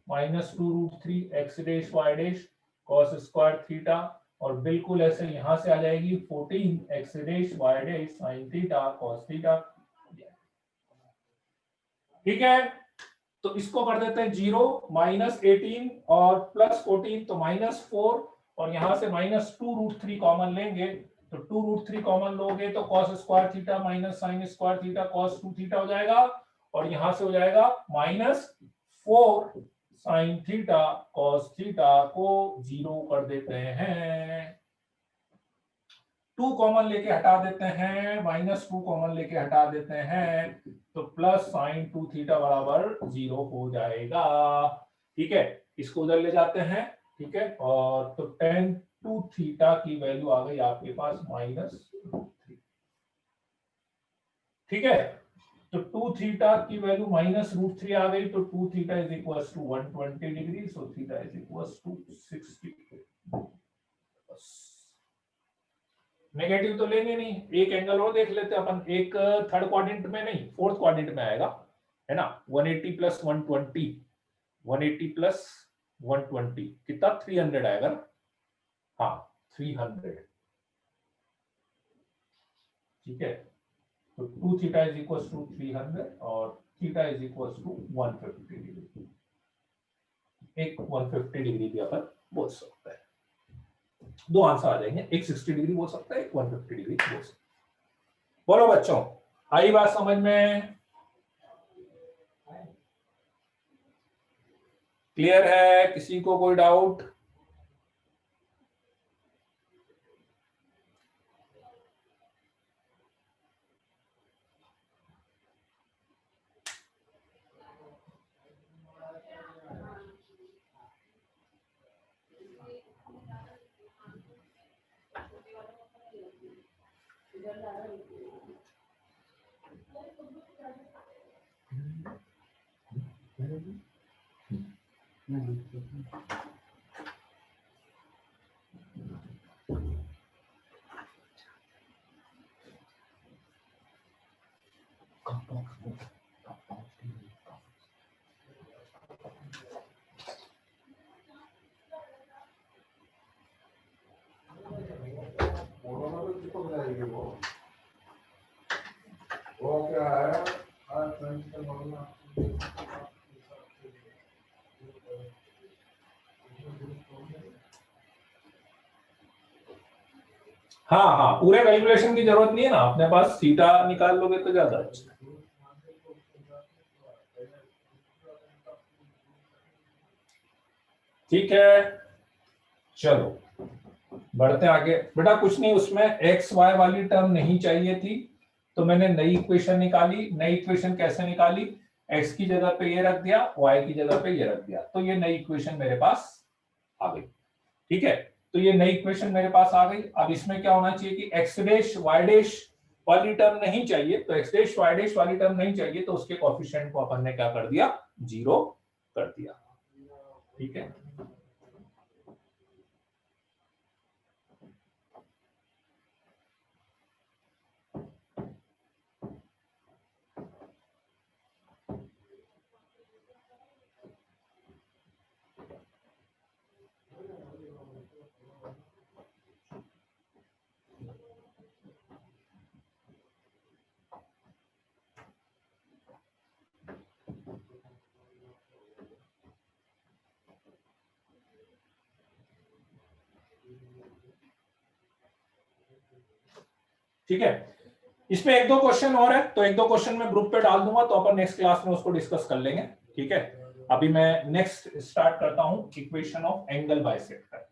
minus 2√3 X dash Y dash cos square theta, और बिल्कुल ऐसे यहां से आ जाएगी 14 X dash Y dash sine theta cos theta, ठीक है? तो इसको कर देते हैं 0, -18 और +14 तो -4, और यहां से -2√3 कॉमन लेंगे, तो 2√3 कॉमन लोगे तो cos square theta minus sign square theta cos 2 theta हो जाएगा, और यहां से हो जाएगा -4 साइन थीटा cos थीटा को 0 कर देते हैं, 2 कॉमन लेके हटा देते हैं, -2 कॉमन लेके हटा देते हैं, तो प्लस साइन 2 थीटा बराबर 0 हो जाएगा, ठीक है? इसको उधर ले जाते हैं, ठीक है, और तो tan 2 थीटा की वैल्यू आ गई आपके पास -3। ठीक है, तो 2 थीटा की वैल्यू -√3 आ गई, तो 2 theta is equal to 120 degree, so theta is equal to 60। Negative तो लेंगे नहीं, एक एंगल और देख लेते अपन, एक थर्ड क्वाड्रेंट में नहीं, फोर्थ क्वाड्रेंट में आएगा, है ना। 180 प्लस 120, 180 प्लस 120 कितना 300 आएगा ना, हाँ 300। ठीक है, तो 2 थीटा इज इक्वल टू 300 और theta is equal to 150 degree. एक 150 डिग्री भी अपन बोल सकते हैं, दो आंसर आ जाएंगे, एक 60 डिग्री बोल सकता है, एक 150 डिग्री बोल सकता है। बोलो बच्चों, आई बात समझ में? क्लियर है? किसी को कोई डाउट? वो क्या है? हाँ हाँ, पूरे कैलकुलेशन की जरूरत नहीं है ना, अपने पास थीटा निकाल लोगे तो ज्यादा अच्छा। ठीक है, चलो बढ़ते आगे। बेटा कुछ नहीं, उसमें एक्स वाई वाली टर्म नहीं चाहिए थी, तो मैंने नई इक्वेशन निकाली। नई इक्वेशन कैसे निकाली? एक्स की जगह पे ये रख दिया, वाई की जगह पे ये रख दिया, तो ये नई इक्वेशन मेरे पास आ गई। ठीक है, तो ये नई इक्वेशन मेरे पास आ गई। अब इसमें क्या होना चाहिए कि एक्स डैश वाई डैश वाली टर्म नहीं चाहिए, तो एक्स डैश वाई डैश वाली टर्म नहीं चाहिए, तो उसके कोएफिशिएंट को अपन ने क्या कर दिया, 0 कर दिया। ठीक है, ठीक है। इसमें एक दो क्वेश्चन और है, तो एक दो क्वेश्चन मैं ग्रुप पे डाल दूंगा, तो अपन नेक्स्ट क्लास में उसको डिस्कस कर लेंगे। ठीक है, अभी मैं नेक्स्ट स्टार्ट करता हूं, equation of angle bisector.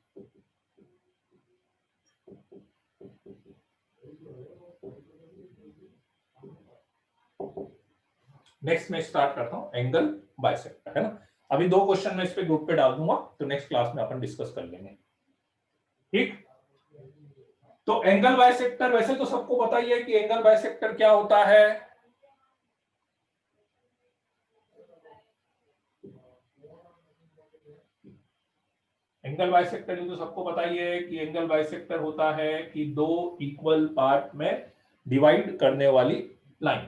Next में स्टार्ट करता हूं एंगल बाइसेक्टर, है ना। अभी दो क्वेश्चन मैं इस पे ग्रुप पे डाल दूंगा, तो नेक्स्ट क्लास में अपन डिस्कस कर लेंगे। ठीक, तो एंगल बाइसेक्टर वैसे तो सबको पता ही है कि एंगल बाइसेक्टर क्या होता है। एंगल बाइसेक्टर तो सबको पता ही है कि एंगल बाइसेक्टर होता है कि दो इक्वल पार्ट में डिवाइड करने वाली लाइन।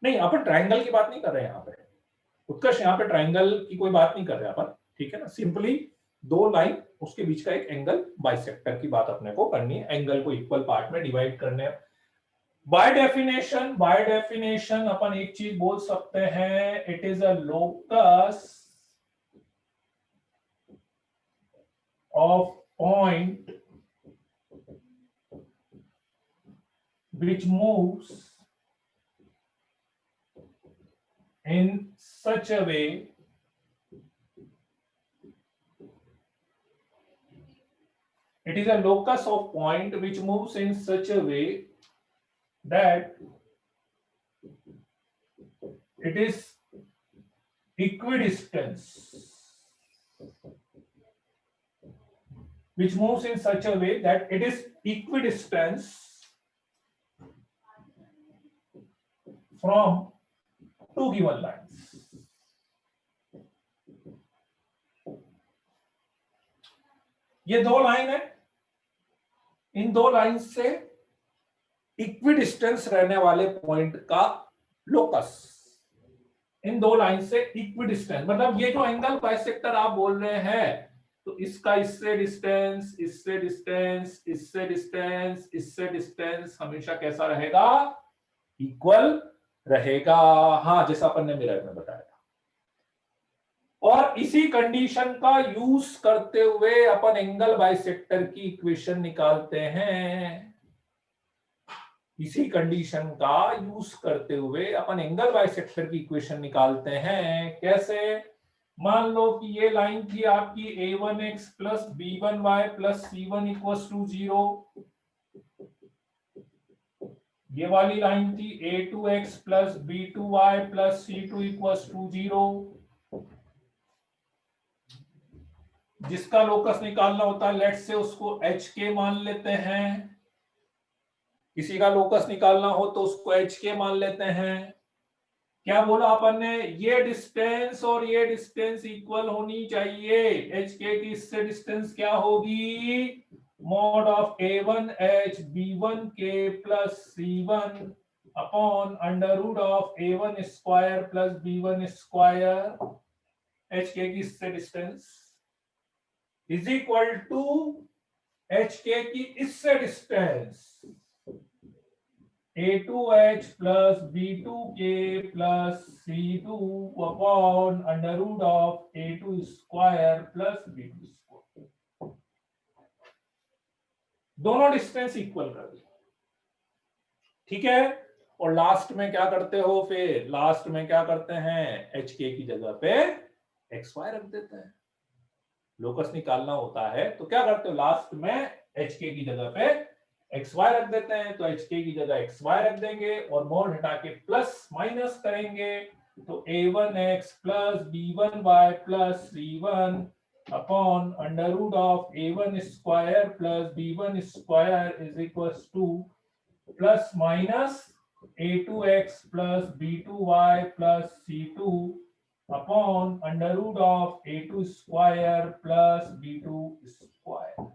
नहीं, अपन ट्रायंगल की बात नहीं कर रहे हैं यहाँ पे, उत्कर्ष, यहाँ पे ट्रायंगल की कोई बात नहीं कर रहे अपन। ठीक है ना, सिंपली दो लाइन, उसके बीच का एक एंगल बाइसेक्टर की बात अपने को करनी है, एंगल को इक्वल पार्ट में डिवाइड करने। बाय डेफिनेशन अपन एक चीज बोल सकते हैं, it is a locus of point which moves in such a way it is a locus of point which moves in such a way that it is equidistance, which moves in such a way that it is equidistance from two given lines. ये दो line है, इन दो line से equidistance रहने वाले point का locus, इन दो line से इक्विडिस्टेंस मतलब ये जो एंगल बाइसेक्टर आप बोल रहे हैं, तो इसका इससे डिस्टेंस, इससे डिस्टेंस, इससे डिस्टेंस, इससे डिस्टेंस हमेशा कैसा रहेगा? इक्वल रहेगा। हाँ, जैसा अपन ने मिरर में बताया था। और इसी कंडीशन का यूज करते हुए अपन एंगल बाइसेक्टर की इक्वेशन निकालते हैं। इसी कंडीशन का यूज करते हुए अपन एंगल बाइसेक्टर की इक्वेशन निकालते हैं। कैसे? मान लो कि ये लाइन थी आपकी a1x plus b1y plus c1 equals to 0। ये वाली लाइन थी a2x plus b2y plus c2 equals to 0। जिसका लोकस निकालना होता है, लेट से उसको hk मान लेते हैं। किसी का लोकस निकालना हो तो उसको hk मान लेते हैं। क्या बोला अपन ने? ये डिस्टेंस और ये डिस्टेंस इक्वल होनी चाहिए। hk की इससे डिस्टेंस क्या होगी? Mod of a1h b1k plus c1 upon under root of a1 square plus b1 square. hk की इससे distance is equal to hk की इससे distance a2h plus b2k plus c2 upon under root of a2 square plus b2 square. दोनों distance equal कर दी, ठीक है। और लास्ट में क्या करते हो? फिर लास्ट में क्या करते हैं? hk की जगह पे xy रख देते हैं। लोकस निकालना होता है तो क्या करते हो? लास्ट में hk की जगह पे xy रख देते हैं। तो hk की जगह xy रख देंगे और मोड हटा के प्लस माइनस करेंगे, तो a1x plus b1y plus c1 upon under root of a1 square plus b1 square is equals to plus minus a2x plus b2y plus c2 upon under root of a2 square plus b2 square.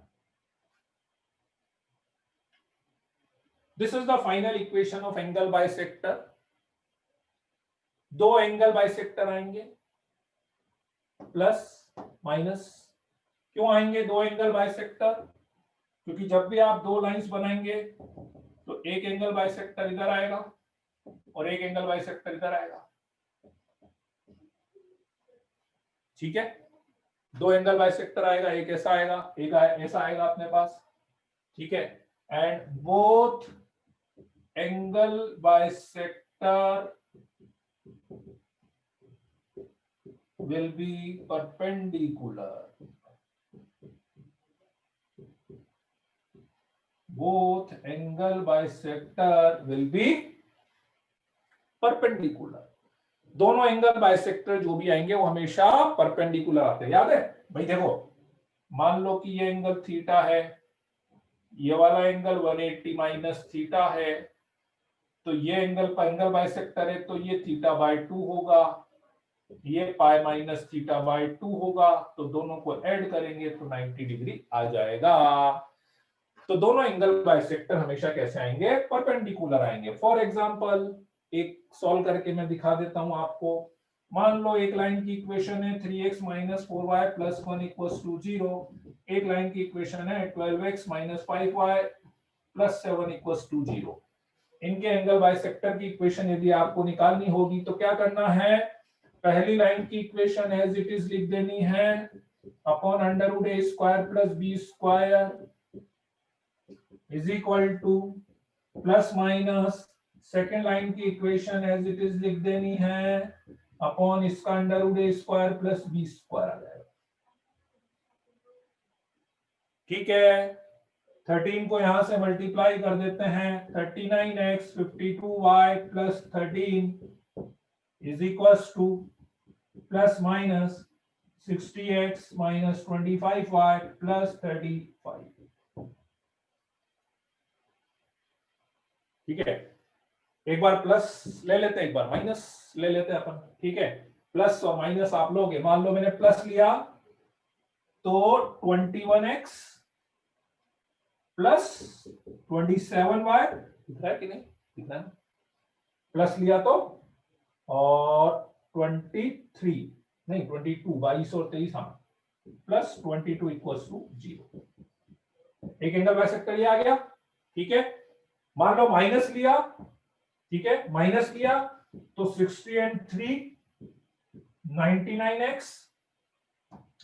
This is the final equation of angle bisector. दो angle bisector आएंगे, plus minus. क्यों आएंगे दो angle bisector? क्योंकि जब भी आप दो लाइंस बनाएंगे तो एक एंगल बाइसेक्टर इधर आएगा और एक एंगल बाइसेक्टर इधर आएगा, ठीक है। दो एंगल बाइसेक्टर आएगा, एक ऐसा आएगा, एक ऐसा आएगा अपने पास, ठीक है। And both angle bisector will be perpendicular. Both angle bisector will be perpendicular. दोनों एंगल बाइसेक्टर जो भी आएंगे वो हमेशा परपेंडिकुलर आते हैं। याद है भाई? देखो, मान लो कि ये एंगल थीटा है, ये वाला एंगल 180 माइनस थीटा है, तो ये एंगल बाइसेक्टर है, तो ये थीटा बाय 2 होगा, ये पाई माइनस थीटा बाय 2 होगा, तो दोनों को ऐड करेंगे तो 90 डिग्री आ जाएगा। तो दोनों एंगल बाइसेक्टर हमेशा कैसे आएंगे? परपेंडिकुलर आएंगे। फॉर एग्जांपल एक सॉल्व करके मैं दिखा देता हूं आपको। मान लो एक लाइन की इक्वेशन है 3x minus 4y plus 1 equals to 0। एक लाइन की इक्वेशन है 12x minus 5y plus 7 equals to 0। इनके एंगल बाइसेक्टर की इक्वेशन यदि आपको निकालनी होगी तो क्या करना है? पहली लाइन की इक्वेशन एज इट इज लिख देनी है, upon under root A square plus B square is equal to plus minus second line की इक्वेशन एज इट इज लिख देनी है, अपॉन इसका under root A square plus B square आ जाएगा, ठीक है। 13 को यहां से मल्टीप्लाई कर देते हैं, 39x 52y plus 13 is equals to plus minus 60x minus 25y plus 35, ठीक है। एक बार प्लस ले लेते हैं, एक बार माइनस ले लेते हैं अपन, ठीक है। प्लस और माइनस आप लोगे, मान लो मैंने प्लस लिया तो 21x प्लस 27y, दिख रहा है कि नहीं, दिख रहा है, प्लस लिया तो, और 23 नहीं 22, 22 और 23, हाँ, प्लस 22 इक्वल्स टू 0। एक एंगल बाइसेक्टर ये आ गया, ठीक है। मान लो माइनस लिया, ठीक है, माइनस लिया तो 60 and 3 99x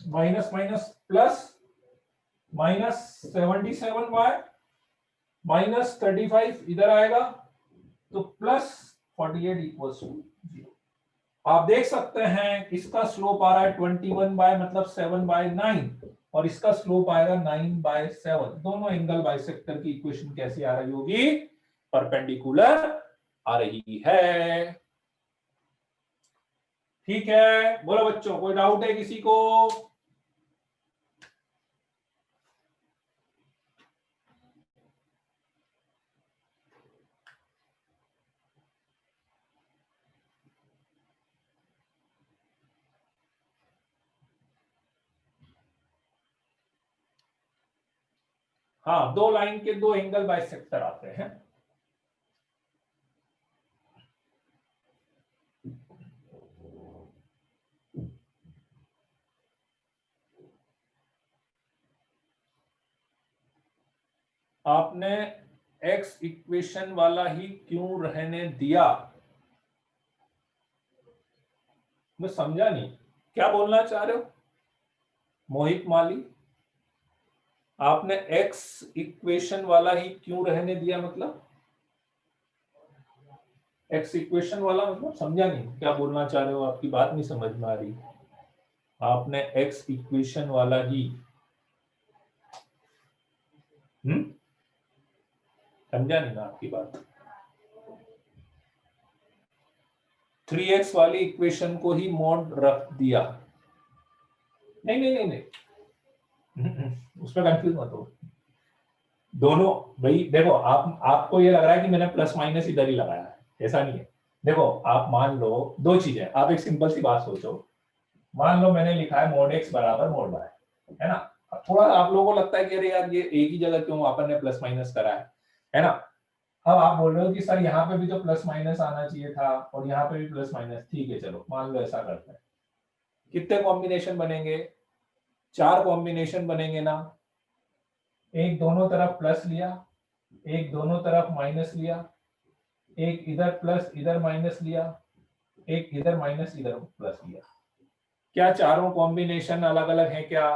minus minus plus minus 77y minus 35 इधर आएगा तो प्लस 48 इक्वल्स टू 0। आप देख सकते हैं इसका स्लोप आ रहा है 21 बाय मतलब 7/9 और इसका स्लोप आएगा 9/7। दोनों एंगल बाइसेक्टर की इक्वेशन कैसी आ रही होगी, परपेंडिकुलर आ रही है। ठीक है, बोलो बच्चों, कोई डाउट है किसी को? हाँ, दो लाइन के दो एंगल बाइसेक्टर आते हैं। आपने एक्स इक्वेशन वाला ही क्यों रहने दिया? मैं समझा नहीं, क्या बोलना चाह रहे हो मोहित माली? आपने एक्स इक्वेशन वाला ही क्यों रहने दिया, मतलब एक्स इक्वेशन वाला मतलब समझा नहीं, क्या बोलना चाह रहे हो, आपकी बात नहीं समझ में आ रही। आपने एक्स इक्वेशन वाला ही समझा नहीं ना आपकी बात। 3x वाली इक्वेशन को ही मॉड रख दिया? नहीं नहीं नहीं नहीं, उसमें कंफ्यूज मत हो। दोनों भाई देखो, आपको ये लग रहा है कि मैंने प्लस माइनस इधर ही लगाया है, ऐसा नहीं है। देखो आप मान लो दो चीजें, आप एक सिंपल सी बात सोचो। मान लो मैंने लिखा है मोड एक्स बराबर मोड वाई, है ना। थोड़ा आप लोगों को लगता है कि अरे यार ये एक ही जगह क्यों अपन ने प्लस माइनस करा है ना। अब आप बोल रहे हो कि सर यहाँ पे भी तो प्लस माइनस आना चाहिए था और यहाँ पे भी प्लस माइनस, ठीक है चलो मान लो ऐसा करते हैं। कितने कॉम्बिनेशन बनेंगे? 4 कॉम्बिनेशन बनेंगे ना। एक दोनों तरफ प्लस लिया, एक दोनों तरफ माइनस लिया, एक इधर प्लस इधर माइनस लिया, एक इधर माइनस इधर प्लस लिया। क्या चारों कॉम्बिनेशन अलग अलग हैं क्या?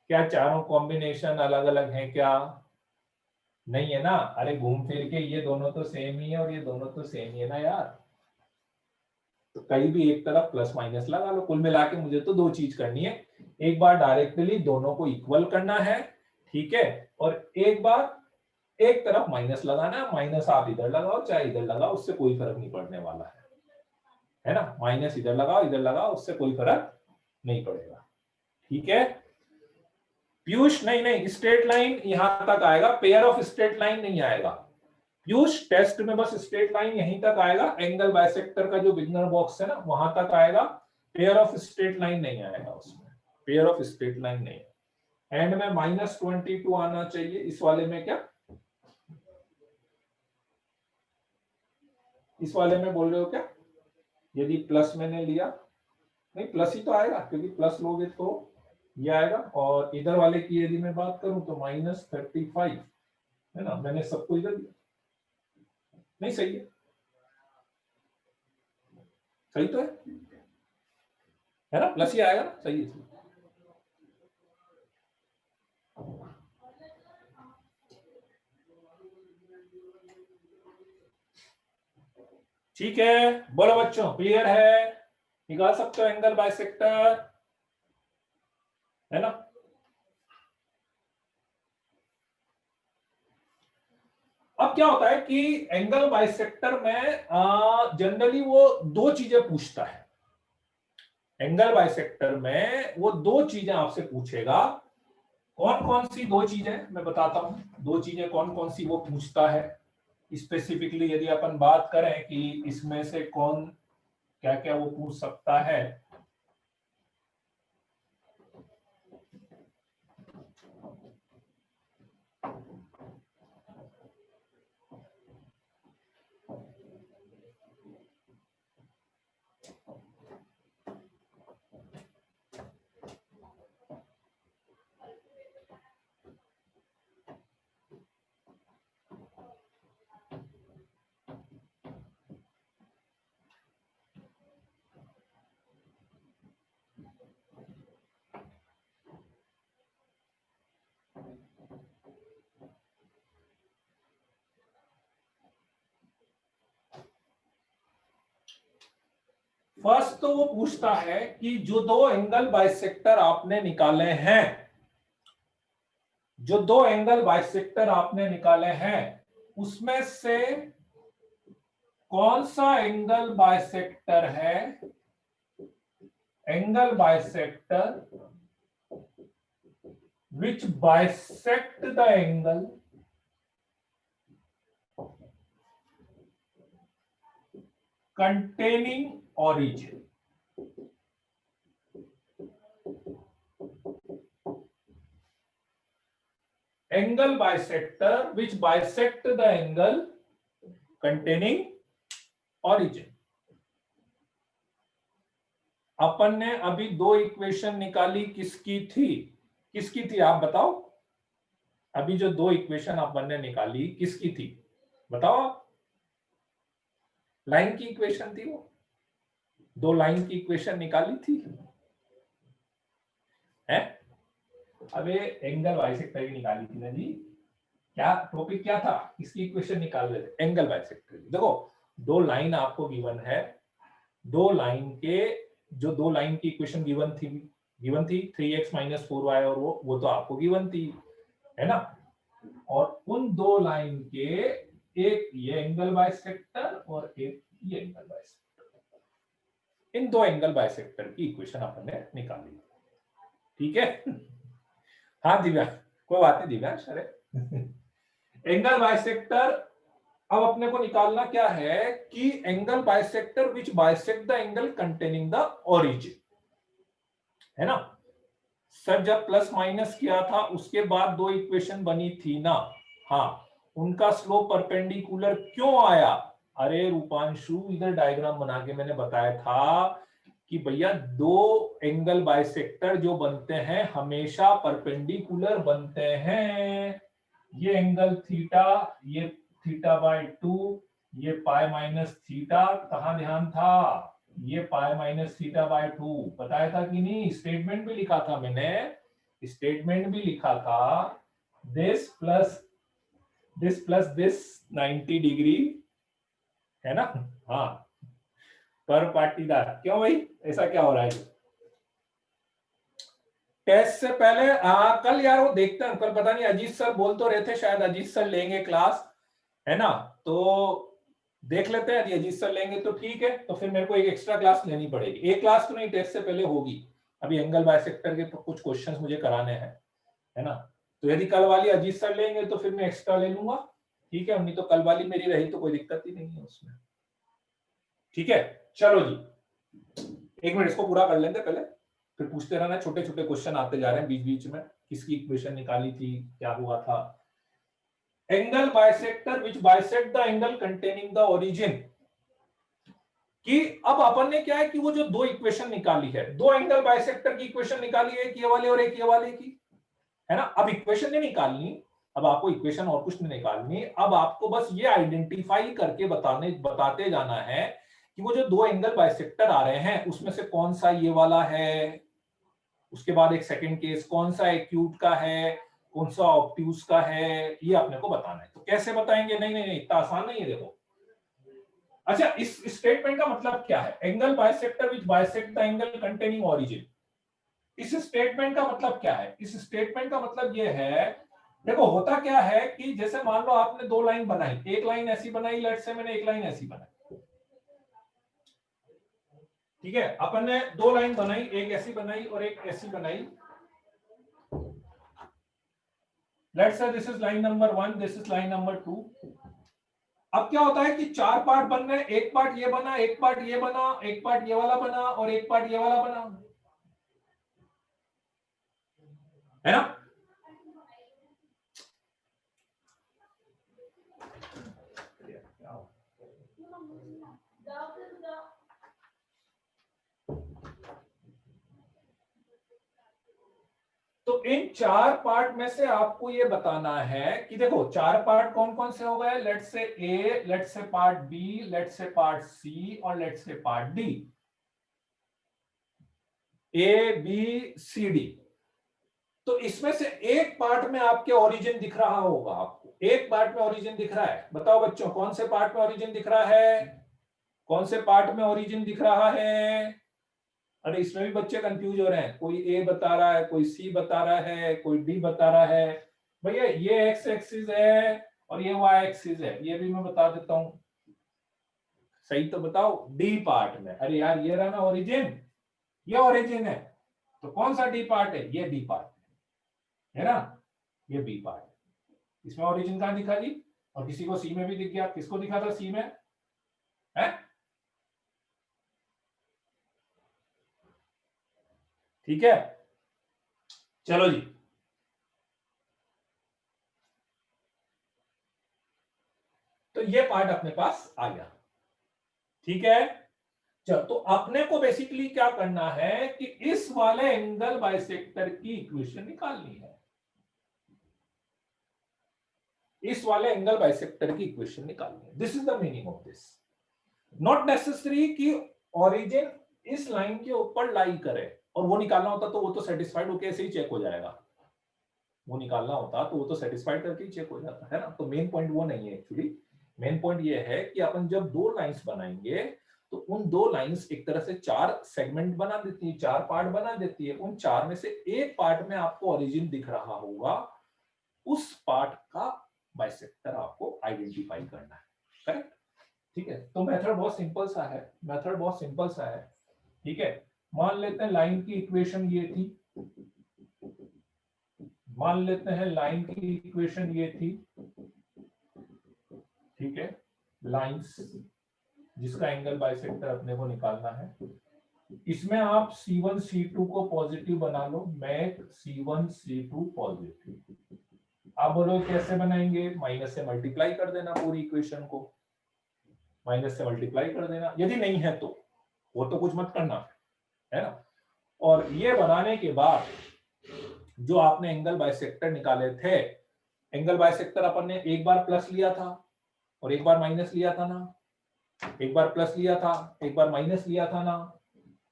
क्या चारों कॉम्बिनेशन अलग अलग हैं क्या? नहीं है ना। अरे घूम फिर के ये दोनों तो सेम ही है और ये दोनों तो सेम ही है ना यार। तो कहीं भी एक तरफ प्लस माइनस लगा लो। कुल मिला के मुझे तो दो चीज करनी है, एक बार डायरेक्टली दोनों को इक्वल करना है, ठीक है, और एक बार एक तरफ माइनस लगाना है। माइनस आप इधर लगाओ चाहे इधर लगाओ, उससे कोई फर्क नहीं पड़ने वाला है ना। माइनस इधर लगाओ इधर लगाओ, उससे कोई फर्क नहीं पड़ेगा, ठीक है। पीयूष नहीं नहीं, स्ट्रेट लाइन यहां तक आएगा, पेयर ऑफ स्ट्रेट लाइन नहीं आएगा। पीयूष टेस्ट में बस स्ट्रेट लाइन यहीं तक आएगा, एंगल बाइसेक्टर का जो बिगनर बॉक्स है ना वहां तक आएगा। पेयर ऑफ स्ट्रेट लाइन नहीं आएगा उसमें, पेयर ऑफ स्ट्रेट लाइन नहीं है। एंड में -22 आना चाहिए इस वाले में। क्या इस वाले में बोल रहे हो क्या? यदि प्लस मैंने लिया, नहीं प्लस ही तो आएगा क्योंकि प्लस लोगे तो ये आएगा। और इधर वाले की यदि मैं बात करूं तो -35 है ना, मैंने सबको इधर दिया। नहीं सही है, सही तो है ना, प्लस ही आएगा ना, सही है। ठीक है, बोलो बच्चों, क्लियर है? निकाल सकते हो एंगल बाइसेक्टर, है ना। अब क्या होता है कि एंगल बाइसेक्टर में जनरली वो दो चीजें पूछता है। एंगल बाइसेक्टर में वो दो चीजें आपसे पूछेगा। कौन कौन सी दो चीजें मैं बताता हूं, दो चीजें कौन कौन सी वो पूछता है। स्पेसिफिकली यदि अपन बात करें कि इसमें से कौन क्या क्या वो पूछ सकता है, फर्स्ट तो वो पूछता है कि जो दो एंगल बाइसेक्टर आपने निकाले हैं, जो दो एंगल बाइसेक्टर आपने निकाले हैं उसमें से कौन सा एंगल बाइसेक्टर है, angle bisector which bisect the angle containing origin. Angle bisector which bisect the angle containing origin. अपन ने अभी दो इक्वेशन निकाली, किसकी थी आप बताओ। अभी जो दो इक्वेशन अपन ने निकाली किसकी थी बताओ आप। लाइन की इक्वेशन थी, वो दो लाइन की इक्वेशन निकाली थी है। अबे एंगल बाइसेक्टर की निकाली थी ना जी। क्या टॉपिक क्या था, इसकी इक्वेशन निकाल रहे थे, एंगल बाइसेक्टर। देखो दो लाइन आपको गिवन है, दो लाइन के जो दो लाइन की इक्वेशन गिवन थी 3x - 4y, और वो तो आपको गिवन थी है ना। और उन दो लाइन के एक ये एंगल बाइसेक्टर और एक ये एंगल बाइसेक्टर, इन दो एंगल बाइसेक्टर की इक्वेशन अपन ने निकाली, ठीक है। हाँ दिव्या, कोई बात नहीं दिव्या, अरे एंगल बाइसेक्टर अब अपने को निकालना क्या है कि angle bisector which bisect the angle containing the origin, है ना। सर जब प्लस माइनस किया था उसके बाद दो इक्वेशन बनी थी ना, हाँ, उनका स्लोप परपेंडिकुलर क्यों आया। अरे रूपांशु इधर डायग्राम बना के मैंने बताया था कि भैया दो एंगल बाइसेक्टर जो बनते हैं हमेशा परपेंडिकुलर बनते हैं। ये एंगल थीटा, ये θ/2, ये पाई माइनस थीटा, कहां ध्यान था, ये पाई माइनस θ/2 बताया था कि नहीं। स्टेटमेंट भी लिखा था मैंने, स्टेटमेंट भी लिखा था, दिस प्लस दिस 90 डिग्री, है ना। हाँ पर पाटीदार, क्यों भाई ऐसा क्या हो रहा है। टेस्ट से पहले कल यार वो देखते हैं, कल पता नहीं अजीत सर बोल तो रहे थे शायद अजीत सर लेंगे क्लास, है ना। तो देख लेते हैं, यदि अजीत सर लेंगे तो ठीक है, तो फिर मेरे को एक एक्स्ट्रा क्लास लेनी पड़ेगी। एक क्लास तो नहीं, टेस्ट से पहले होगी। अभी एंगल बाइसेक्टर के कुछ क्वेश्चंस मुझे कराने हैं, है ना। तो यदि कल वाली अजीत सर लेंगे तो फिर मैं एक्स्ट्रा ले लूंगा, ठीक है। नहीं तो कल वाली मेरी रही तो कोई दिक्कत ही नहीं है उसमें, ठीक है। चलो जी एक मिनट इसको पूरा कर लेंगे पहले, फिर पूछते रहना, छोटे छोटे क्वेश्चन आते जा रहे हैं बीच बीच में। किसकी इक्वेशन निकाली थी, क्या हुआ था। Angle bisector which bisect the angle containing the origin, कि अब अपन ने क्या है कि वो जो दो इक्वेशन निकाली है, दो एंगल बाइसेक्टर की इक्वेशन निकाली है, एक ये वाले और एक ये वाले की, है ना। अब इक्वेशन नहीं निकालनी, अब आपको इक्वेशन और कुछ नहीं निकालनी, अब आपको बस ये आइडेंटिफाई करके बताते जाना है कि वो जो दो एंगल बाइसेक्टर आ रहे हैं उसमें से कौन सा ये वाला है, उसके बाद एक सेकंड केस कौन सा एक्यूट का है, कौन सा ऑब्ट्यूज का है, ये आपने को बताना है। तो कैसे बताएंगे, नहीं नहीं नहीं इतना आसान नहीं है, देखो। अच्छा इस स्टेटमेंट का मतलब क्या है, angle bisector which bisect the angle containing origin, इस स्टेटमेंट का मतलब क्या है। इस स्टेटमेंट का मतलब ये है, देखो होता क्या है कि जैसे मान लो आपने दो लाइन बनाई, एक लाइन ऐसी बनाई, लेट से मैंने एक लाइन ऐसी बनाई, ठीक है। अपन ने दो लाइन बनाई, एक ऐसी बनाई और एक ऐसी बनाई। Let's say this is line number 1, this is line number 2, अब क्या होता है कि चार पार्ट बन रहे हैं, एक पार्ट ये बना, एक पार्ट ये बना, एक पार्ट ये वाला बना और एक पार्ट ये वाला बना, है ना। तो इन चार पार्ट में से आपको ये बताना है कि देखो चार पार्ट कौन कौन से हो गए, let's say A, let's say part B, let's say part C और let's say part D. A B C D. तो इसमें से एक पार्ट में आपके ओरिजिन दिख रहा होगा, आपको एक पार्ट में ओरिजिन दिख रहा है। बताओ बच्चों कौन से पार्ट में ओरिजिन दिख रहा है, कौन से पार्ट में ओरिजिन दिख रहा है। अरे इसमें भी बच्चे कंफ्यूज हो रहे हैं, कोई ए बता रहा है, कोई सी बता रहा है, कोई डी बता रहा है। भैया ये एक्स एक्सिस है और ये वाई एक्सिस है, ये भी मैं बता देता हूं। सही तो बताओ, डी पार्ट में। अरे यार ये रहा ना ओरिजिन, ये ओरिजिन है, तो कौन सा डी पार्ट है, ये डी पार्ट है ना, ये बी पार्ट। इसमें ओरिजिन कहां दिखा जी, और किसी को सी में भी दिख गया, किसको दिखा था सी में है। ठीक है, चलो जी। तो ये पार्ट अपने पास आ गया, ठीक है। चलो तो अपने को बेसिकली क्या करना है कि इस वाले एंगल बाइसेक्टर की इक्वेशन निकालनी है, इस वाले एंगल बाइसेक्टर की इक्वेशन निकालनी है। This is the meaning of this. Not necessary कि ओरिजिन इस लाइन के ऊपर लाई करे, और वो निकालना होता तो वो तो सेटिस्फाइड होकर ऐसे ही चेक हो जाएगा, वो निकालना होता तो वो तो सेटिस्फाइड करके ही चेक हो जाता है ना। तो मेन पॉइंट वो नहीं है एक्चुअली, मेन पॉइंट ये है कि अपन जब दो लाइंस बनाएंगे तो उन दो लाइंस एक तरह से चार सेगमेंट बना देती है, चार पार्ट बना देती है। उन चार में से एक पार्ट में आपको ओरिजिन दिख रहा होगा, उस पार्ट का बाइसेक्टर आपको आइडेंटिफाई करना है, करेक्ट। ठीक है, तो मेथड बहुत सिंपल सा है, मेथड बहुत सिंपल सा है। ठीक है, मान लेते हैं लाइन की इक्वेशन ये थी, मान लेते हैं लाइन की इक्वेशन ये थी, ठीक है, लाइंस जिसका एंगल बाइसेक्टर अपने को निकालना है। इसमें आप C1 C2 को पॉजिटिव बना लो, मेक C1 C2 पॉजिटिव। आप बोलो कैसे बनाएंगे, माइनस से मल्टीप्लाई कर देना पूरी इक्वेशन को, माइनस से मल्टीप्लाई कर देना, यदि नहीं है तो वो तो कुछ मत करना, है ना। और ये बनाने के बाद जो आपने एंगल बाइसेक्टर निकाले थे, एंगल बाइसेक्टर अपन ने एक बार प्लस लिया था और एक बार माइनस लिया था ना, एक बार प्लस लिया था एक बार माइनस लिया था ना।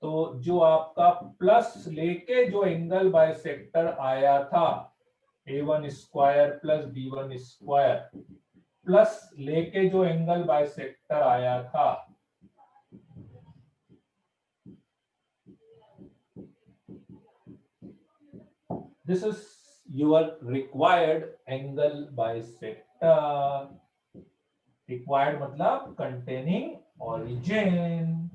तो जो आपका प्लस लेके जो एंगल बाइसेक्टर आया था, A1 square plus B1 square, plus लेके जो एंगल बाइसेक्टर आया था, this is your required angle bisector. Required मतलब कंटेनिंग ओरिजिन,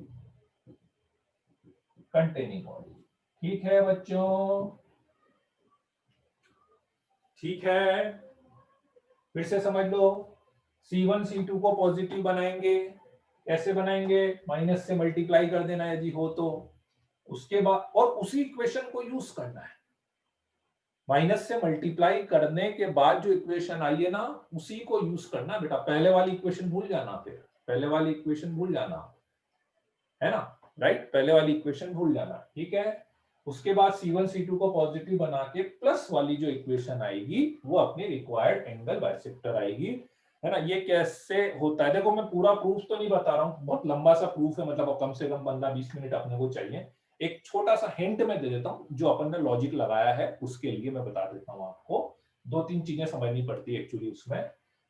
कंटेनिंग ओरिजिन। ठीक है बच्चों, ठीक है, फिर से समझ लो। C1 C2 को पॉजिटिव बनाएंगे, कैसे बनाएंगे, माइनस से मल्टीप्लाई कर देना यदि हो तो, उसके बाद और उसी इक्वेशन को यूज करना है। माइनस से मल्टीप्लाई करने के बाद जो इक्वेशन आई है ना, उसी को यूज करना बेटा, पहले वाली इक्वेशन भूल जाना, फिर पहले वाली इक्वेशन भूल जाना, है ना, राइट, पहले वाली इक्वेशन भूल जाना, ठीक है। उसके बाद C1 C2 को पॉजिटिव बना के प्लस वाली जो इक्वेशन आएगी वो अपनी रिक्वायर्ड एंगल बाइसेक्टर आएगी, है ना। ये कैसे होता है देखो, मैं पूरा प्रूफ तो नहीं बता रहा हूँ, बहुत लंबा सा प्रूफ है, मतलब कम से कम 15-20 मिनट अपने को चाहिए। एक छोटा सा हिंट मैं दे देता हूँ, जो अपन ने लॉजिक लगाया है उसके लिए मैं बता देता हूँ आपको। दो तीन चीजें समझनी पड़ती है एक्चुअली उसमें,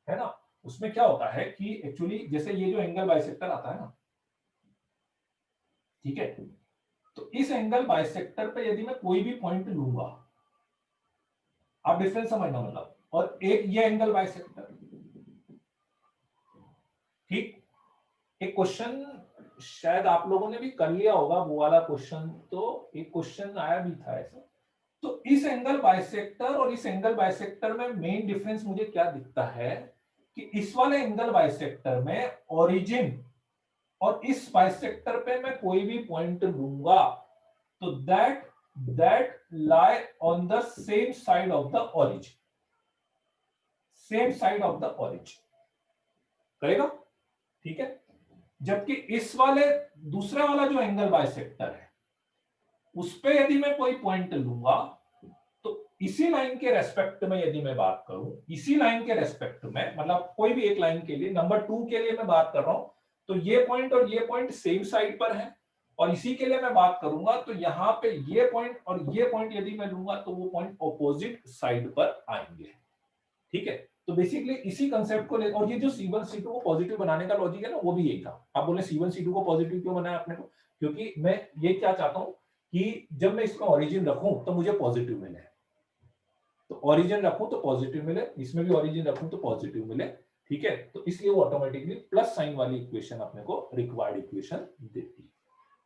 है ना। उसमें क्या होता है कि एक्चुअली जैसे ये जो एंगल बाइसेक्टर आता है ना, ठीक है, तो इस एंगल बाइसेक्टर पे यदि मैं कोई भी पॉइंट लूंगा, आप डिफरेंस समझना मतलब, और एक ये एंगल बाइसेक्टर, ठीक। एक क्वेश्चन शायद आप लोगों ने भी कर लिया होगा वो वाला क्वेश्चन, तो एक क्वेश्चन आया भी था ऐसा। तो इस एंगल बाइसेक्टर और इस एंगल बाइसेक्टर में मेन डिफरेंस मुझे क्या दिखता है कि इस वाले एंगल बाइसेक्टर में ओरिजिन और इस बाइसेक्टर पे मैं कोई भी पॉइंट लूंगा तो that lie on the same side of the origin, same side of the origin करेगा, ठीक है। जबकि इस वाले दूसरा वाला जो एंगल बाइसेक्टर है उस पे यदि मैं कोई पॉइंट लूंगा तो इसी लाइन के रेस्पेक्ट में यदि मैं बात करूं, इसी लाइन के रेस्पेक्ट में मतलब कोई भी एक लाइन के लिए, नंबर 2 के लिए मैं बात कर रहा हूं, तो ये पॉइंट और ये पॉइंट सेम साइड पर है। और इसी के लिए मैं बात करूंगा तो यहां पे ये पॉइंट और ये पॉइंट यदि मैं लूंगा तो वो पॉइंट ऑपोजिट साइड पर आएंगे, ठीक है। तो बेसिकली इसी कंसेप्ट को ले, और ये जो C1 C2 को पॉजिटिव बनाने का लॉजिक है ना वो भी यही था। आप बोले C1 C2 को पॉजिटिव क्यों बनाया आपने को, क्योंकि मैं ये क्या चाहता हूं कि जब मैं इसका ओरिजिन रखूं तो मुझे पॉजिटिव मिले, तो ओरिजिन रखूं तो पॉजिटिव मिले, इसमें भी ओरिजिन रखूं तो पॉजिटिव मिले, ठीक है। तो इसलिए वो ऑटोमेटिकली प्लस साइन वाली इक्वेशन अपने को रिक्वायर्ड इक्वेशन देती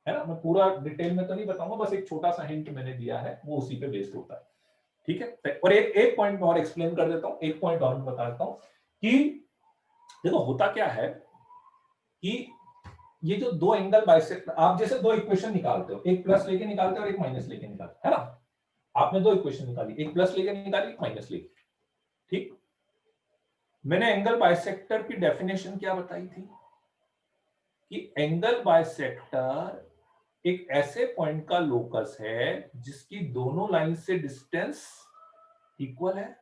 है ना। मैं पूरा डिटेल में तो नहीं बताऊंगा, बस एक छोटा सा हिंट मैंने दिया है, वो उसी पे बेस्ड होता है, ठीक है। और एक पॉइंट मैं और एक्सप्लेन कर देता हूं, एक पॉइंट और मैं बता देता हूं कि देखो होता क्या है कि ये जो दो एंगल बाइसेक्टर, आप जैसे दो इक्वेशन निकालते हो, एक प्लस लेके निकालते हो और एक माइनस लेके निकालते हो, है ना। आपने दो इक्वेशन निकाली, एक प्लस लेके निकाली, एक माइनस लेके, ठीक। मैंने एंगल बाइसेक्टर की डेफिनेशन क्या बताई थी कि एंगल बाइसेक्टर एक ऐसे पॉइंट का लोकस है जिसकी दोनों लाइन से डिस्टेंस इक्वल है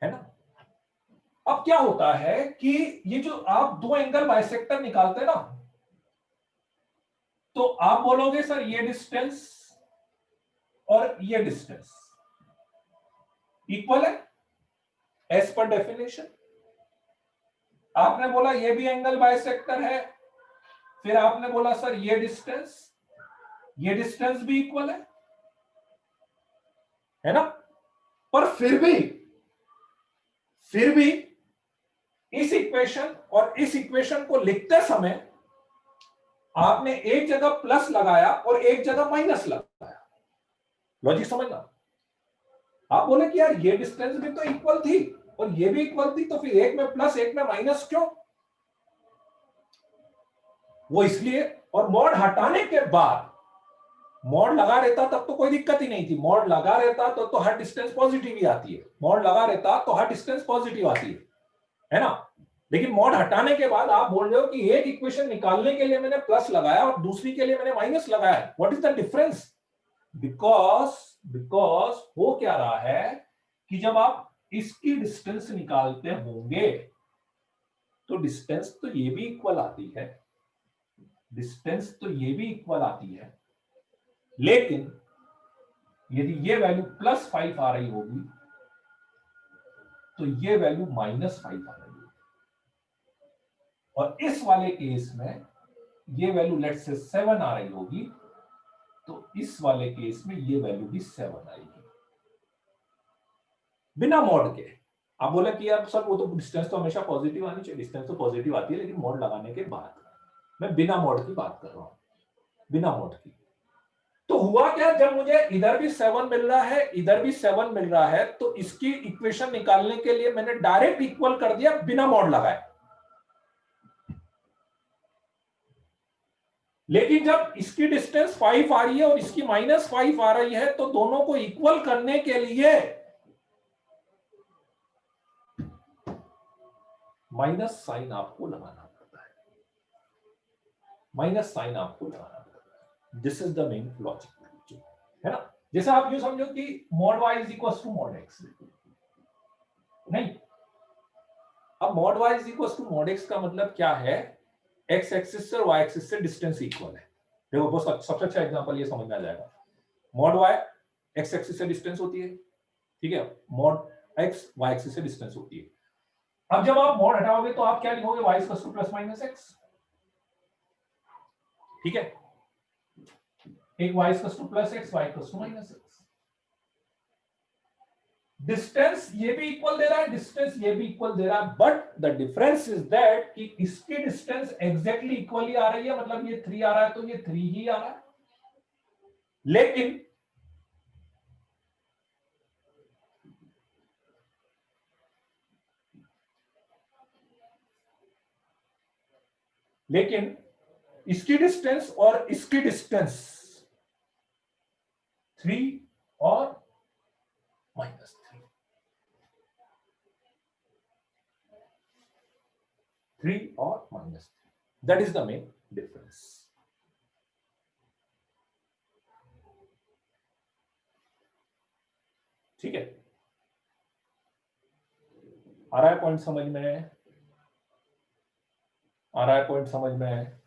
ना। अब क्या होता है कि ये जो आप दो एंगल बाइसेक्टर निकालते हैं ना, तो आप बोलोगे सर ये डिस्टेंस और ये डिस्टेंस इक्वल है एज पर डेफिनेशन। आपने बोला ये भी एंगल बाइसेक्टर है, फिर आपने बोला सर ये डिस्टेंस भी इक्वल है ना। पर फिर भी इस इक्वेशन और इस इक्वेशन को लिखते समय आपने एक जगह प्लस लगाया और एक जगह माइनस लगाया। लॉजिक समझना। आप बोले कि यार ये डिस्टेंस भी तो इक्वल थी और ये भी इक्वल थी, तो फिर एक में प्लस एक में माइनस क्यों? वो इसलिए, और मॉड हटाने के बाद, मॉड लगा रहता तब तो कोई दिक्कत ही नहीं थी, मॉड लगा रहता तो हर डिस्टेंस पॉजिटिव ही आती है, मॉड लगा रहता तो हर डिस्टेंस पॉजिटिव आती है ना। लेकिन मॉड हटाने के बाद आप बोल रहे हो कि एक इक्वेशन निकालने के लिए मैंने प्लस लगाया और दूसरी के लिए मैंने माइनस लगाया, what is the difference? Because हो क्या रहा है कि जब आप इसकी डिस्टेंस निकालते होंगे तो डिस्टेंस तो ये भी इक्वल आती है, डिस्टेंस तो ये भी इक्वल आती है, लेकिन यदि ये वैल्यू +5 आ रही होगी तो ये वैल्यू -5 आ रही होगी, और इस वाले केस में ये वैल्यू लेट्स से 7 आ रही होगी, तो इस वाले केस में ये वैल्यू भी 7 आएगी बिना मॉड के। आप बोले कि यार सर वो तो डिस्टेंस तो हमेशा पॉजिटिव आनी चाहिए, डिस्टेंस तो पॉजिटिव आती है लेकिन मॉड लगाने के बाद। मैं बिना मॉड की बात कर रहा हूं, बिना मॉड की। तो हुआ क्या, जब मुझे इधर भी 7 मिल रहा है इधर भी 7 मिल रहा है, तो इसकी इक्वेशन निकालने के लिए मैंने डायरेक्ट इक्वल कर दिया बिना मॉड लगाए। लेकिन जब इसकी डिस्टेंस 5 आ रही है और इसकी -5 आ रही है, तो दोनों को इक्वल करने के लिए माइनस साइन आपको लगाना पड़ता है, माइनस साइन आपको लगाना पड़ता है। This is the main logic, है ना। जैसे आप यूं समझो कि mod y is equal to mod x, नहीं, अब mod y is equal to mod x का मतलब क्या है, x एक्सिस से और y एक्सिस से डिस्टेंस इक्वल है। देखो बहुत सबसे अच्छा एग्जांपल ये समझ में आ जाएगा। mod y x एक्सिस से डिस्टेंस होती है, ठीक है, mod x y एक्सिस से डिस्टेंस होती है। अब जब आप मॉड हटाओगे तो आप क्या लिखोगे, y equal to plus minus x, ठीक है। एक y equal to plus x, y equal to minus x। Distance ये भी इक्वल दे रहा है, डिस्टेंस ये भी इक्वल दे रहा है, but the difference is that कि इसकी डिस्टेंस एग्जैक्टली इक्वली आ रही है, मतलब ये 3 आ रहा है तो ये 3 ही आ रहा है। लेकिन लेकिन इसकी डिस्टेंस और इसकी डिस्टेंस 3 और -3, 3 और -3, that is the main difference. ठीक है, आ रहा है पॉइंट समझ में? आ रहा है पॉइंट समझ में?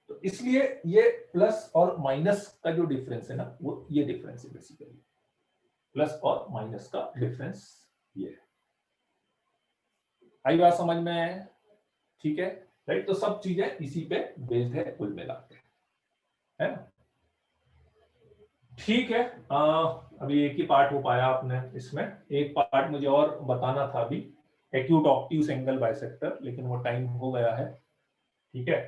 तो इसलिए ये प्लस और माइनस का जो डिफरेंस है ना, वो ये डिफरेंस है बेसिकली, प्लस और माइनस का डिफरेंस ये है। आई बात समझ में? ठीक है, राइट। तो सब चीजें इसी पे बेस्ड है कुल मिला के, है ना? ठीक है, अभी एक ही पार्ट हो पाया आपने इसमें, एक पार्ट मुझे और बताना था अभी, एक्यूट ऑब्ट्यूज एंगल बाइसेक्टर, लेकिन वो टाइम हो गया है। ठीक है,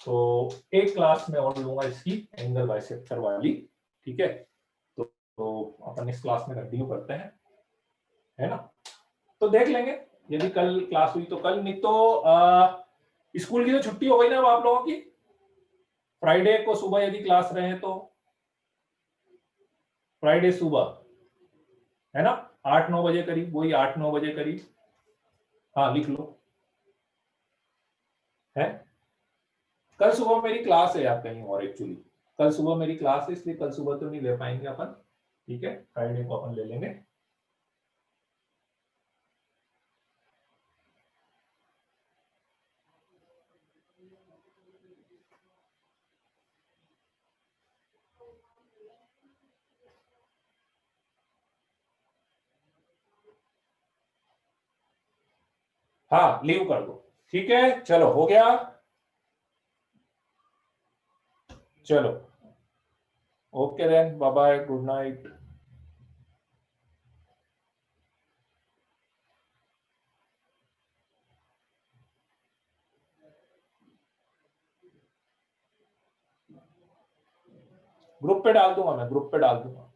तो एक क्लास में और लूंगा इसकी एंगल बाइसेक्टर वाली। ठीक है, तो अपन नेक्स्ट क्लास में कंटिन्यू करते हैं, है ना? तो देख लेंगे, यदि कल क्लास हुई तो कल, नहीं तो स्कूल की तो छुट्टी हो गई ना अब आप लोगों की। फ्राइडे को सुबह यदि क्लास रहे तो फ्राइडे सुबह, है ना, 8-9 बजे करीब, वही 8-9 बजे करीब। हाँ लिख लो, है। कल सुबह मेरी क्लास है यार कहीं और, एक्चुअली कल सुबह मेरी क्लास है, इसलिए कल सुबह तो नहीं ले पाएंगे अपन। ठीक है, फ्राइडे को अपन ले लेंगे। हाँ लीव कर दो, ठीक है, चलो हो गया, चलो okay then, bye bye, good night. Group पे डाल दूंगा मैं, ग्रुप पे डाल दूंगा।